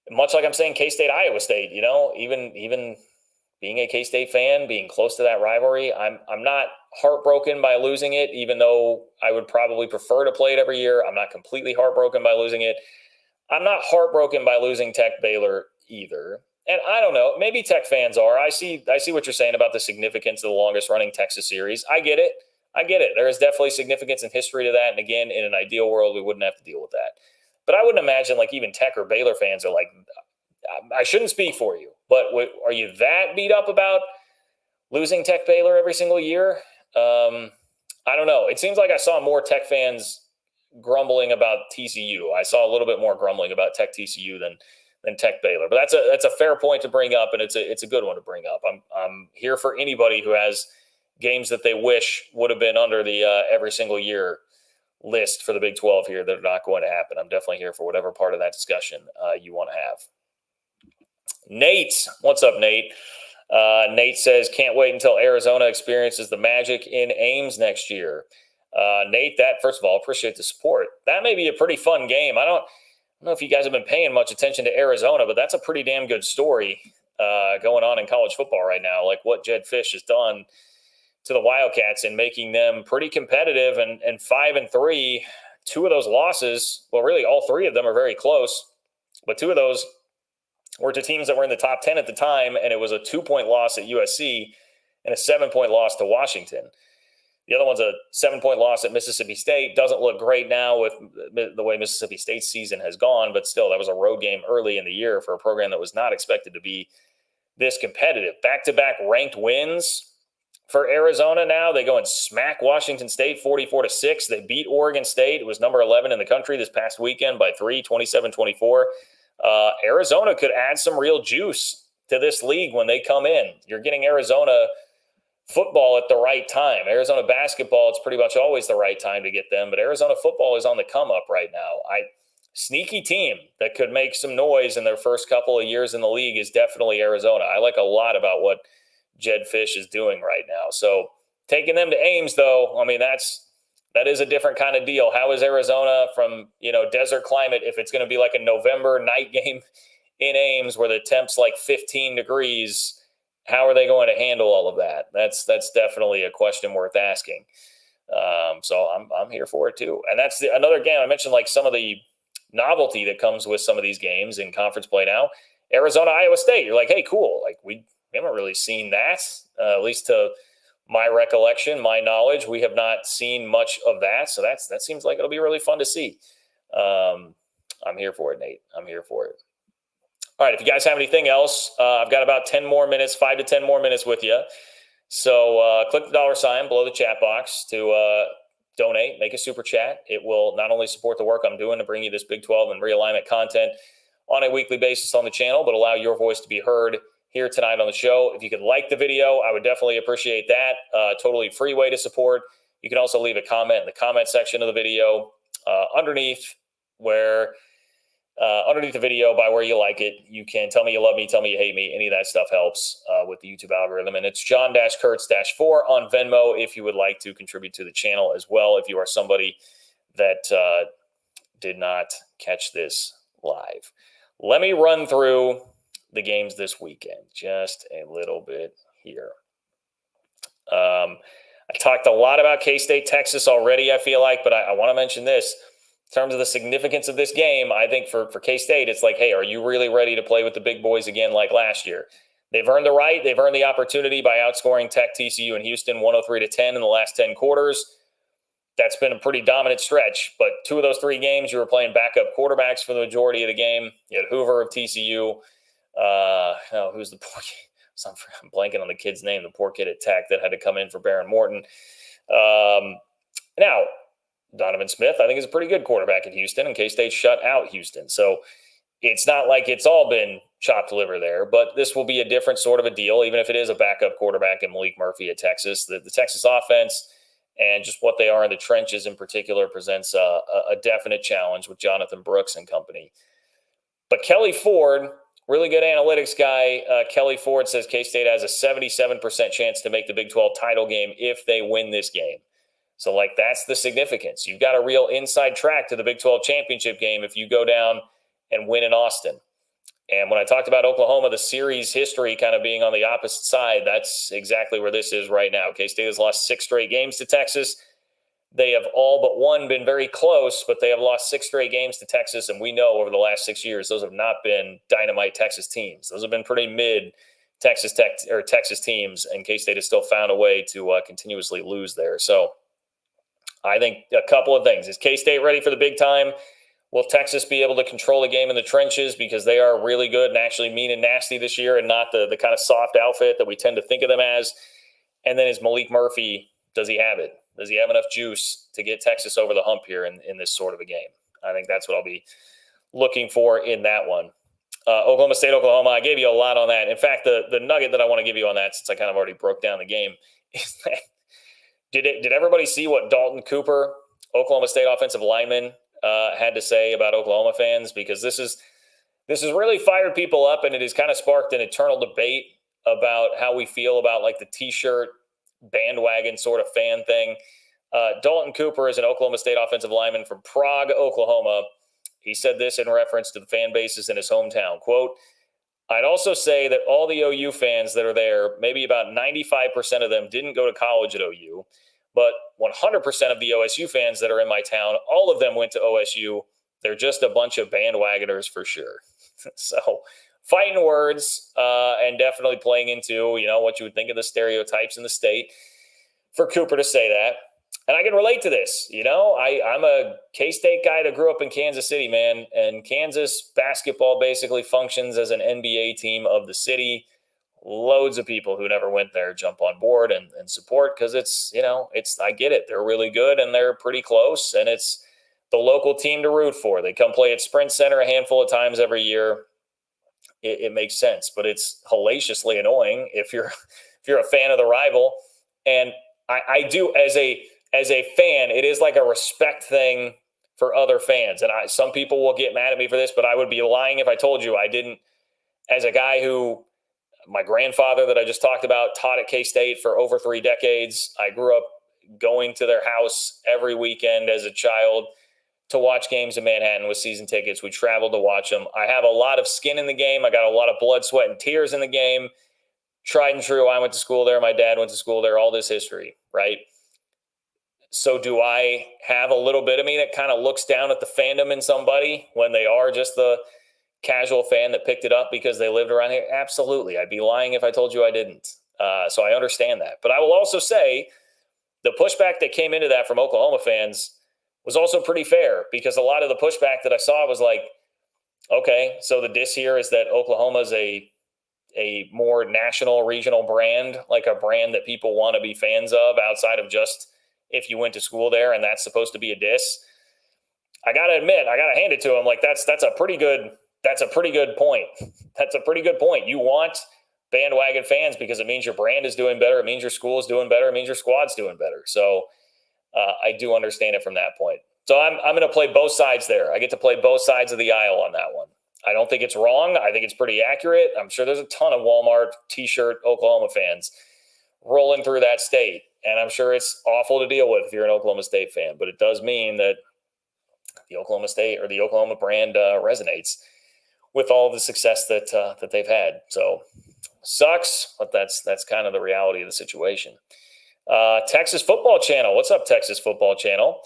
much like I'm saying K-State, Iowa State, even being a K-State fan, being close to that rivalry, I'm not heartbroken by losing it, even though I would probably prefer to play it every year. I'm not completely heartbroken by losing it. I'm not heartbroken by losing Tech Baylor either. And I don't know, maybe Tech fans are. I see what you're saying about the significance of the longest running Texas series. I get it. There is definitely significance and history to that. And again, in an ideal world, we wouldn't have to deal with that. But I wouldn't imagine like even Tech or Baylor fans are like, I shouldn't speak for you, but are you that beat up about losing Tech Baylor every single year? I don't know. It seems like I saw more Tech fans grumbling about TCU. I saw a little bit more grumbling about Tech TCU than Tech Baylor. But that's a fair point to bring up, and it's a good one to bring up. I'm here for anybody who has games that they wish would have been under the every single year list for the Big 12 here that are not going to happen. I'm definitely here for whatever part of that discussion you want to have. Nate, what's up, Nate? Nate says, can't wait until Arizona experiences the magic in Ames next year. Nate, first of all, appreciate the support. That may be a pretty fun game. I don't know if you guys have been paying much attention to Arizona, but that's a pretty damn good story going on in college football right now. Like what Jedd Fisch has done to the Wildcats and making them pretty competitive and 5-3. Two of those losses, well, really all three of them are very close, but two of those were to teams that were in the top 10 at the time, and it was a 2-point loss at USC and a 7-point loss to Washington. The other one's a 7-point loss at Mississippi State. Doesn't look great now with the way Mississippi State's season has gone, but still, that was a road game early in the year for a program that was not expected to be this competitive. Back-to-back ranked wins for Arizona now. They go and smack Washington State 44-6. They beat Oregon State. It was number 11 in the country this past weekend by 3, 27-24. Arizona could add some real juice to this league when they come in. You're getting Arizona football at the right time. Arizona basketball, it's pretty much always the right time to get them, but Arizona football is on the come up right now. Sneaky team that could make some noise in their first couple of years in the league is definitely Arizona. I like a lot about what Jedd Fisch is doing right now. So taking them to Ames, though, I mean, that is a different kind of deal. How is Arizona from, desert climate, if it's going to be like a November night game in Ames where the temp's like 15 degrees, how are they going to handle all of that? That's definitely a question worth asking. So I'm here for it too. And that's another game. I mentioned like some of the novelty that comes with some of these games in conference play now. Arizona, Iowa State, you're like, hey, cool. Like we haven't really seen that, at least to my recollection, my knowledge. We have not seen much of that. So that seems like it'll be really fun to see. I'm here for it, Nate. I'm here for it. All right, if you guys have anything else, I've got about 10 more minutes, 5 to 10 more minutes with you. So click the $ below the chat box to donate, make a super chat. It will not only support the work I'm doing to bring you this Big 12 and realignment content on a weekly basis on the channel, but allow your voice to be heard here tonight on the show. If you could like the video, I would definitely appreciate that. Totally free way to support. You can also leave a comment in the comment section of the video underneath the video by where you like it. You can tell me you love me, tell me you hate me. Any of that stuff helps with the YouTube algorithm. And it's John-Kurtz-4 on Venmo if you would like to contribute to the channel as well, if you are somebody that did not catch this live. Let me run through the games this weekend just a little bit here. I talked a lot about K-State, Texas already, I feel like, but I want to mention this. In terms of the significance of this game, I think for K-State, it's like, hey, are you really ready to play with the big boys again like last year? They've earned the right. They've earned the opportunity by outscoring Tech, TCU, and Houston 103-10 in the last 10 quarters. That's been a pretty dominant stretch. But 2 of those 3 games, you were playing backup quarterbacks for the majority of the game. You had Hoover of TCU. Who's the poor kid? I'm blanking on the kid's name, the poor kid at Tech that had to come in for Baron Morton. Now, Donovan Smith, I think, is a pretty good quarterback at Houston, and K-State shut out Houston. So it's not like it's all been chopped liver there. But this will be a different sort of a deal, even if it is a backup quarterback in Malik Murphy at Texas. The Texas offense and just what they are in the trenches in particular presents a definite challenge with Jonathan Brooks and company. But Kelly Ford, really good analytics guy, Kelly Ford says K-State has a 77% chance to make the Big 12 title game if they win this game. So, like, that's the significance. You've got a real inside track to the Big 12 championship game if you go down and win in Austin. And when I talked about Oklahoma, the series history kind of being on the opposite side, that's exactly where this is right now. K-State has lost 6 straight games to Texas. They have all but one been very close, but they have lost 6 straight games to Texas. And we know over the last 6 years, those have not been dynamite Texas teams. Those have been pretty mid Texas teams, and K-State has still found a way to continuously lose there. So I think a couple of things. Is K-State ready for the big time? Will Texas be able to control the game in the trenches because they are really good and actually mean and nasty this year and not the kind of soft outfit that we tend to think of them as? And then is Malik Murphy, does he have it? Does he have enough juice to get Texas over the hump here in this sort of a game? I think that's what I'll be looking for in that one. Oklahoma State, Oklahoma, I gave you a lot on that. In fact, the nugget that I want to give you on that, since I kind of already broke down the game, is that did everybody see what Dalton Cooper, Oklahoma State offensive lineman, had to say about Oklahoma fans? Because this has really fired people up, and it has kind of sparked an eternal debate about how we feel about like the T-shirt bandwagon sort of fan thing. Dalton Cooper is an Oklahoma State offensive lineman from Prague, Oklahoma. He said this in reference to the fan bases in his hometown. Quote, I'd also say that all the OU fans that are there, maybe about 95% of them didn't go to college at OU, but 100% of the OSU fans that are in my town, all of them went to OSU. They're just a bunch of bandwagoners for sure. So fighting words and definitely playing into, what you would think of the stereotypes in the state for Cooper to say that. And I can relate to this. I'm a K-State guy that grew up in Kansas City, man. And Kansas basketball basically functions as an NBA team of the city. Loads of people who never went there jump on board and support because I get it. They're really good and they're pretty close. And it's the local team to root for. They come play at Sprint Center a handful of times every year. It makes sense, but it's hellaciously annoying if you're a fan of the rival. And I do as a fan, it is like a respect thing for other fans. And some people will get mad at me for this, but I would be lying if I told you I didn't. As a guy who, my grandfather that I just talked about taught at K-State for over 3 decades. I grew up going to their house every weekend as a child to watch games in Manhattan with season tickets. We traveled to watch them. I have a lot of skin in the game. I got a lot of blood, sweat, and tears in the game. Tried and true. I went to school there. My dad went to school there. All this history, right? So do I have a little bit of me that kind of looks down at the fandom in somebody when they are just the casual fan that picked it up because they lived around here? Absolutely. I'd be lying if I told you I didn't. So I understand that. But I will also say the pushback that came into that from Oklahoma fans was also pretty fair, because a lot of the pushback that I saw was like, okay, so the diss here is that Oklahoma's a more national, regional brand, like a brand that people want to be fans of outside of just if you went to school there, and that's supposed to be a diss. I got to admit, I got to hand it to him. Like that's a pretty good point. That's a pretty good point. You want bandwagon fans because it means your brand is doing better. It means your school is doing better. It means your squad's doing better. So I do understand it from that point. So I'm going to play both sides there. I get to play both sides of the aisle on that one. I don't think it's wrong. I think it's pretty accurate. I'm sure there's a ton of Walmart T-shirt Oklahoma fans rolling through that state. And I'm sure it's awful to deal with if you're an Oklahoma State fan. But it does mean that the Oklahoma State or the Oklahoma brand resonates with all the success that they've had. So sucks, but that's kind of the reality of the situation. Texas Football Channel. What's up, Texas Football Channel?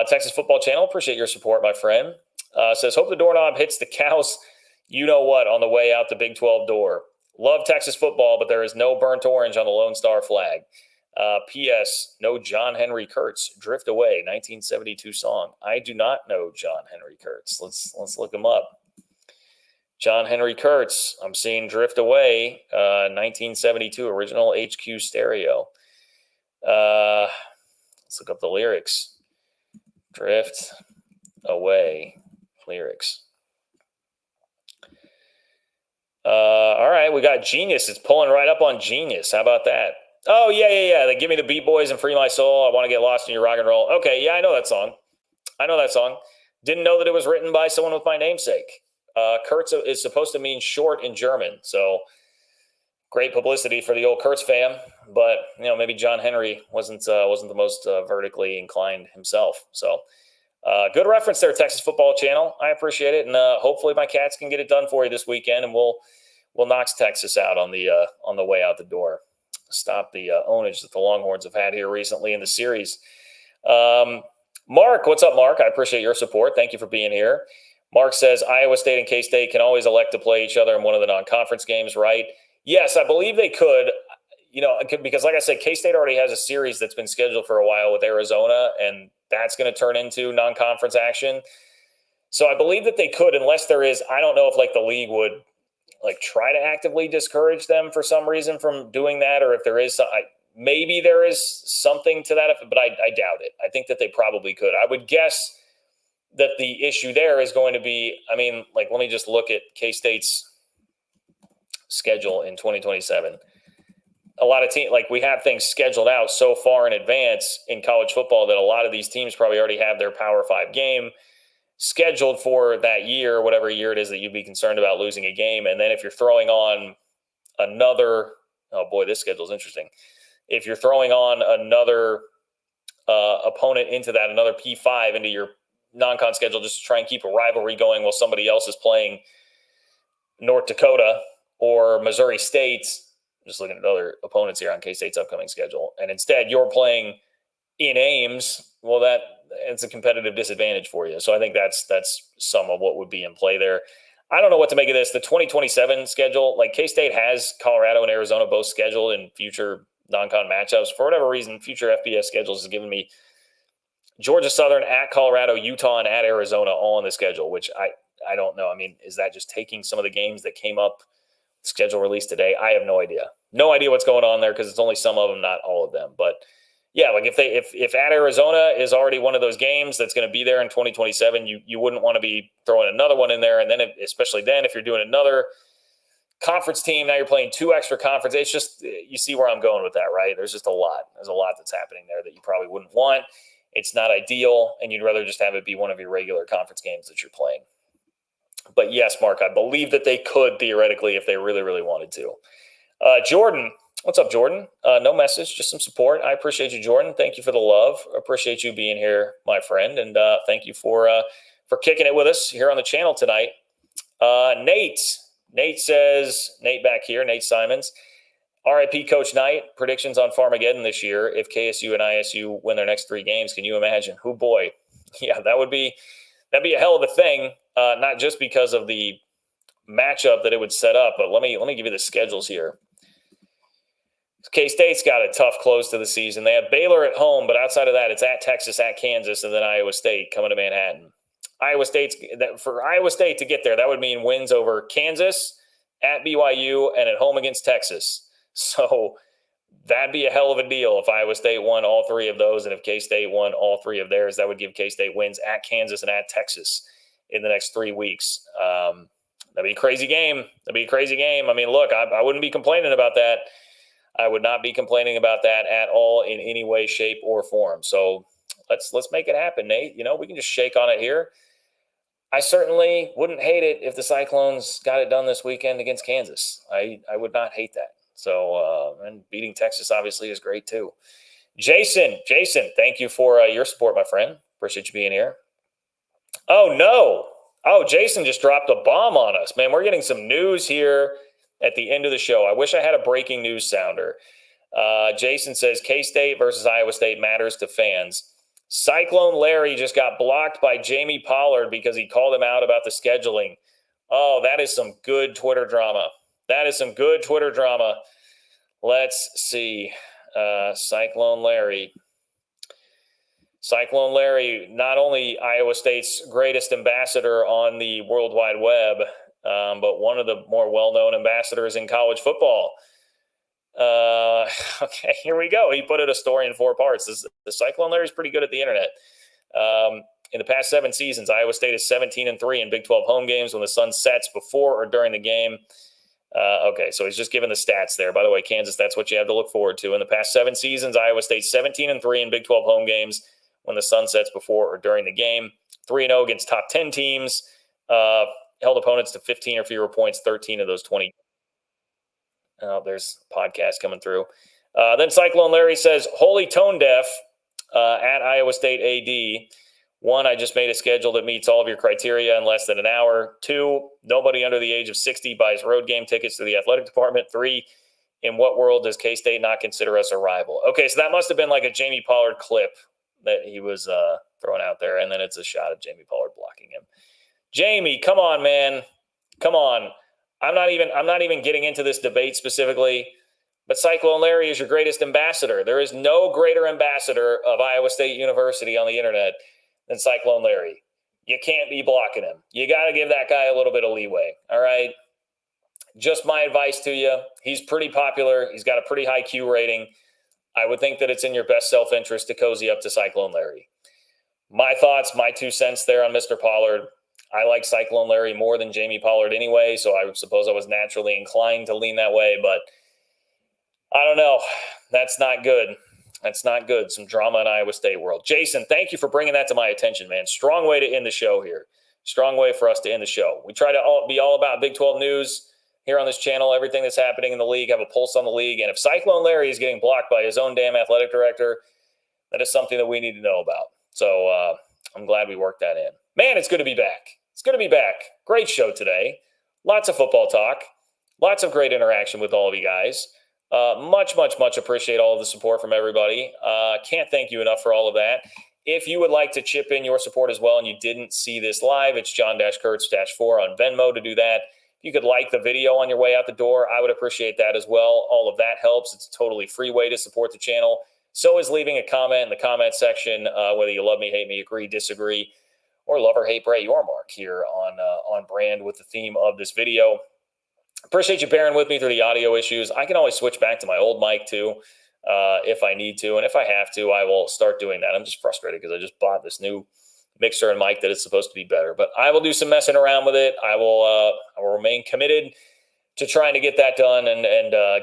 Texas Football Channel, appreciate your support, my friend. Says, hope the doorknob hits the cows you-know-what on the way out the Big 12 door. Love Texas football, but there is no burnt orange on the Lone Star flag. P.S. No John Henry Kurtz. Drift Away, 1972 song. I do not know John Henry Kurtz. Let's look him up. John Henry Kurtz. I'm seeing Drift Away, 1972 original HQ stereo. Let's look up the lyrics. Drift Away lyrics. right, we got Genius. It's pulling right up on Genius. How about that? Oh, yeah. They give me the Beat Boys and Free My Soul. I want to get lost in your rock and roll. Okay, yeah, I know that song. Didn't know that it was written by someone with my namesake. Kurtz is supposed to mean short in German, so great publicity for the old Kurtz fam. But maybe John Henry wasn't the most vertically inclined himself. So good reference there, Texas Football Channel. I appreciate it, and hopefully my Cats can get it done for you this weekend, and we'll knock Texas out on the way out the door. Stop the ownage that the Longhorns have had here recently in the series. Mark, what's up, Mark? I appreciate your support. Thank you for being here. Mark says Iowa State and K-State can always elect to play each other in one of the non-conference games, right? Yes, I believe they could. Because like I said, K-State already has a series that's been scheduled for a while with Arizona, and that's going to turn into non-conference action. So I believe that they could, unless there is, I don't know if the league would try to actively discourage them for some reason from doing that, or if there is maybe there is something to that, but I doubt it. I think that they probably could. I would guess that the issue there is going to be, let me just look at K-State's schedule in 2027. A lot of teams, we have things scheduled out so far in advance in college football that a lot of these teams probably already have their Power 5 game scheduled for that year, whatever year it is that you'd be concerned about losing a game. And then if you're throwing on another, oh boy, this schedule's interesting. If you're throwing on another opponent into that, another P5 into your non-con schedule just to try and keep a rivalry going while somebody else is playing North Dakota or Missouri State, just looking at other opponents here on K-State's upcoming schedule, and instead you're playing in Ames, well, it's a competitive disadvantage for you. So I think that's some of what would be in play there. I don't know what to make of this. The 2027 schedule, K-State has Colorado and Arizona both scheduled in future non-con matchups. For whatever reason, future FBS schedules has given me Georgia Southern at Colorado, Utah, and at Arizona all on the schedule, which I don't know. Is that just taking some of the games that came up, schedule released today? I have no idea. No idea what's going on there because it's only some of them, not all of them. But yeah, if at Arizona is already one of those games that's going to be there in 2027, you wouldn't want to be throwing another one in there. And then especially then, if you're doing another conference team, now you're playing two extra conference. It's just, you see where I'm going with that, right? There's just a lot. There's a lot that's happening there that you probably wouldn't want. It's not ideal, and you'd rather just have it be one of your regular conference games that you're playing. But yes, Mark, I believe that they could theoretically if they really, really wanted to. Jordan, what's up, Jordan? No message, just some support. I appreciate you, Jordan. Thank you for the love. Appreciate you being here, my friend, and thank you for kicking it with us here on the channel tonight. Nate says, Nate back here, Nate Simons. RIP Coach Knight, predictions on Farmageddon this year. If KSU and ISU win their next 3 games, can you imagine? Oh boy, yeah, that'd be a hell of a thing. Not just because of the matchup that it would set up, but let me give you the schedules here. K-State's got a tough close to the season. They have Baylor at home, but outside of that, it's at Texas, at Kansas, and then Iowa State coming to Manhattan. For Iowa State to get there, that would mean wins over Kansas, at BYU, and at home against Texas. So that'd be a hell of a deal if Iowa State won all 3 of those, and if K-State won all 3 of theirs, that would give K-State wins at Kansas and at Texas in the next 3 weeks. That'd be a crazy game. Look, I wouldn't be complaining about that. I would not be complaining about that at all in any way, shape, or form. So let's make it happen, Nate. We can just shake on it here. I certainly wouldn't hate it if the Cyclones got it done this weekend against Kansas. I would not hate that. So, and beating Texas obviously is great too. Jason, thank you for your support, my friend. Appreciate you being here. Oh, no. Oh, Jason just dropped a bomb on us. Man, we're getting some news here at the end of the show. I wish I had a breaking news sounder. Jason says K-State versus Iowa State matters to fans. Cyclone Larry just got blocked by Jamie Pollard because he called him out about the scheduling. Oh, that is some good Twitter drama. Let's see. Cyclone Larry, not only Iowa State's greatest ambassador on the World Wide Web, but one of the more well-known ambassadors in college football. Okay, here we go. He put out a story in 4 parts. The Cyclone Larry's pretty good at the internet. In the past 7 seasons, Iowa State is 17-3 in Big 12 home games when the sun sets before or during the game. Okay, so he's just giving the stats there. By the way, Kansas, that's what you have to look forward to. In the past 7 seasons, Iowa State 17-3 in Big 12 home games when the sun sets before or during the game. 3-0 against top 10 teams. Held opponents to 15 or fewer points, 13 of those 20. Oh, there's a podcast coming through. Then Cyclone Larry says, holy tone deaf at Iowa State AD. 1, I just made a schedule that meets all of your criteria in less than an hour. 2, nobody under the age of 60 buys road game tickets to the athletic department. 3, in what world does K-State not consider us a rival? Okay, so that must have been like a Jamie Pollard clip that he was throwing out there, and then it's a shot of Jamie Pollard blocking him. Jamie, come on, man. Come on. I'm not even getting into this debate specifically, but Cyclone Larry is your greatest ambassador. There is no greater ambassador of Iowa State University on the internet than Cyclone Larry. You can't be blocking him. You got to give that guy a little bit of leeway, all right? Just my advice to you. He's pretty popular. He's got a pretty high Q rating. I would think that it's in your best self-interest to cozy up to Cyclone Larry. My thoughts, my 2 cents there on Mr. Pollard. I like Cyclone Larry more than Jamie Pollard anyway, so I suppose I was naturally inclined to lean that way, but I don't know. That's not good. That's not good. Some drama in Iowa State world. Jason, thank you for bringing that to my attention, man. Strong way to end the show here. Strong way for us to end the show. We try to be all about Big 12 news here on this channel, everything that's happening in the league, have a pulse on the league. And if Cyclone Larry is getting blocked by his own damn athletic director, that is something that we need to know about. So I'm glad we worked that in. Man, it's good to be back. It's good to be back. Great show today. Lots of football talk. Lots of great interaction with all of you guys. Much appreciate all of the support from everybody. Can't thank you enough for all of that. If you would like to chip in your support as well and you didn't see this live, it's John-Kurtz-4 on Venmo to do that. If you could like the video on your way out the door, I would appreciate that as well. All of that helps. It's a totally free way to support the channel. So is leaving a comment in the comment section, whether you love me, hate me, agree, disagree, or love or hate Brett Yormark here on brand with the theme of this video. Appreciate you bearing with me through the audio issues. I can always switch back to my old mic too if I need to. And if I have to, I will start doing that. I'm just frustrated because I just bought this new mixer and mic that is supposed to be better. But I will do some messing around with it. I will remain committed to trying to get that done and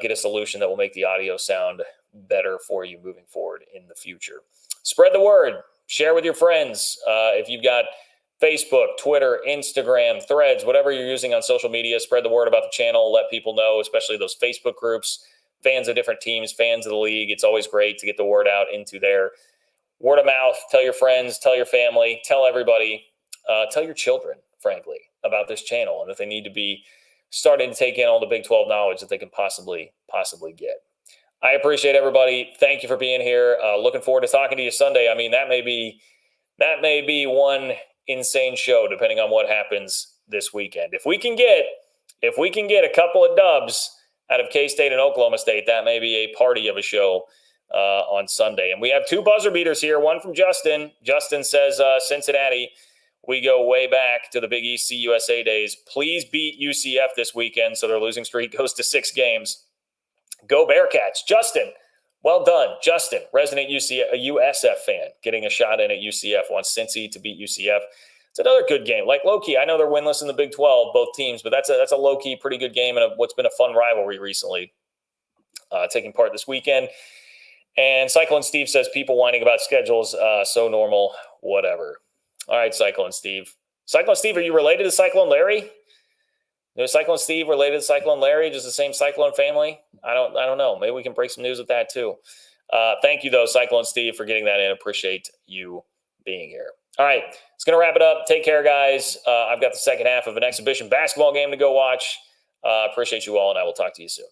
get a solution that will make the audio sound better for you moving forward in the future. Spread the word. Share with your friends. If you've got Facebook, Twitter, Instagram, Threads, whatever you're using on social media, spread the word about the channel. Let people know, especially those Facebook groups, fans of different teams, fans of the league. It's always great to get the word out into there. Word of mouth, tell your friends, tell your family, tell everybody, tell your children, frankly, about this channel and that they need to be starting to take in all the Big 12 knowledge that they can possibly get. I appreciate everybody. Thank you for being here. Looking forward to talking to you Sunday. I mean, that may be one insane show depending on what happens this weekend. If we can get a couple of dubs out of K-State and Oklahoma State, that may be a party of a show on Sunday. And we have 2 buzzer beaters here. One from Justin. Justin says, Cincinnati, we go way back to the Big East CUSA days. Please beat UCF this weekend so their losing streak goes to 6 games. Go Bearcats. Justin, well done. Justin, resident USF fan, getting a shot in at UCF, wants Cincy to beat UCF. It's another good game. Like low-key, I know they're winless in the Big 12, both teams, but that's a low-key pretty good game and what's been a fun rivalry recently taking part this weekend. And Cyclone Steve says, people whining about schedules, so normal, whatever. All right, Cyclone Steve. Cyclone Steve, are you related to Cyclone Larry? Is Cyclone Steve related to Cyclone Larry, just the same Cyclone family? I don't know. Maybe we can break some news with that too. Thank you, though, Cyclone Steve, for getting that in. Appreciate you being here. All right, it's going to wrap it up. Take care, guys. I've got the second half of an exhibition basketball game to go watch. Appreciate you all, and I will talk to you soon.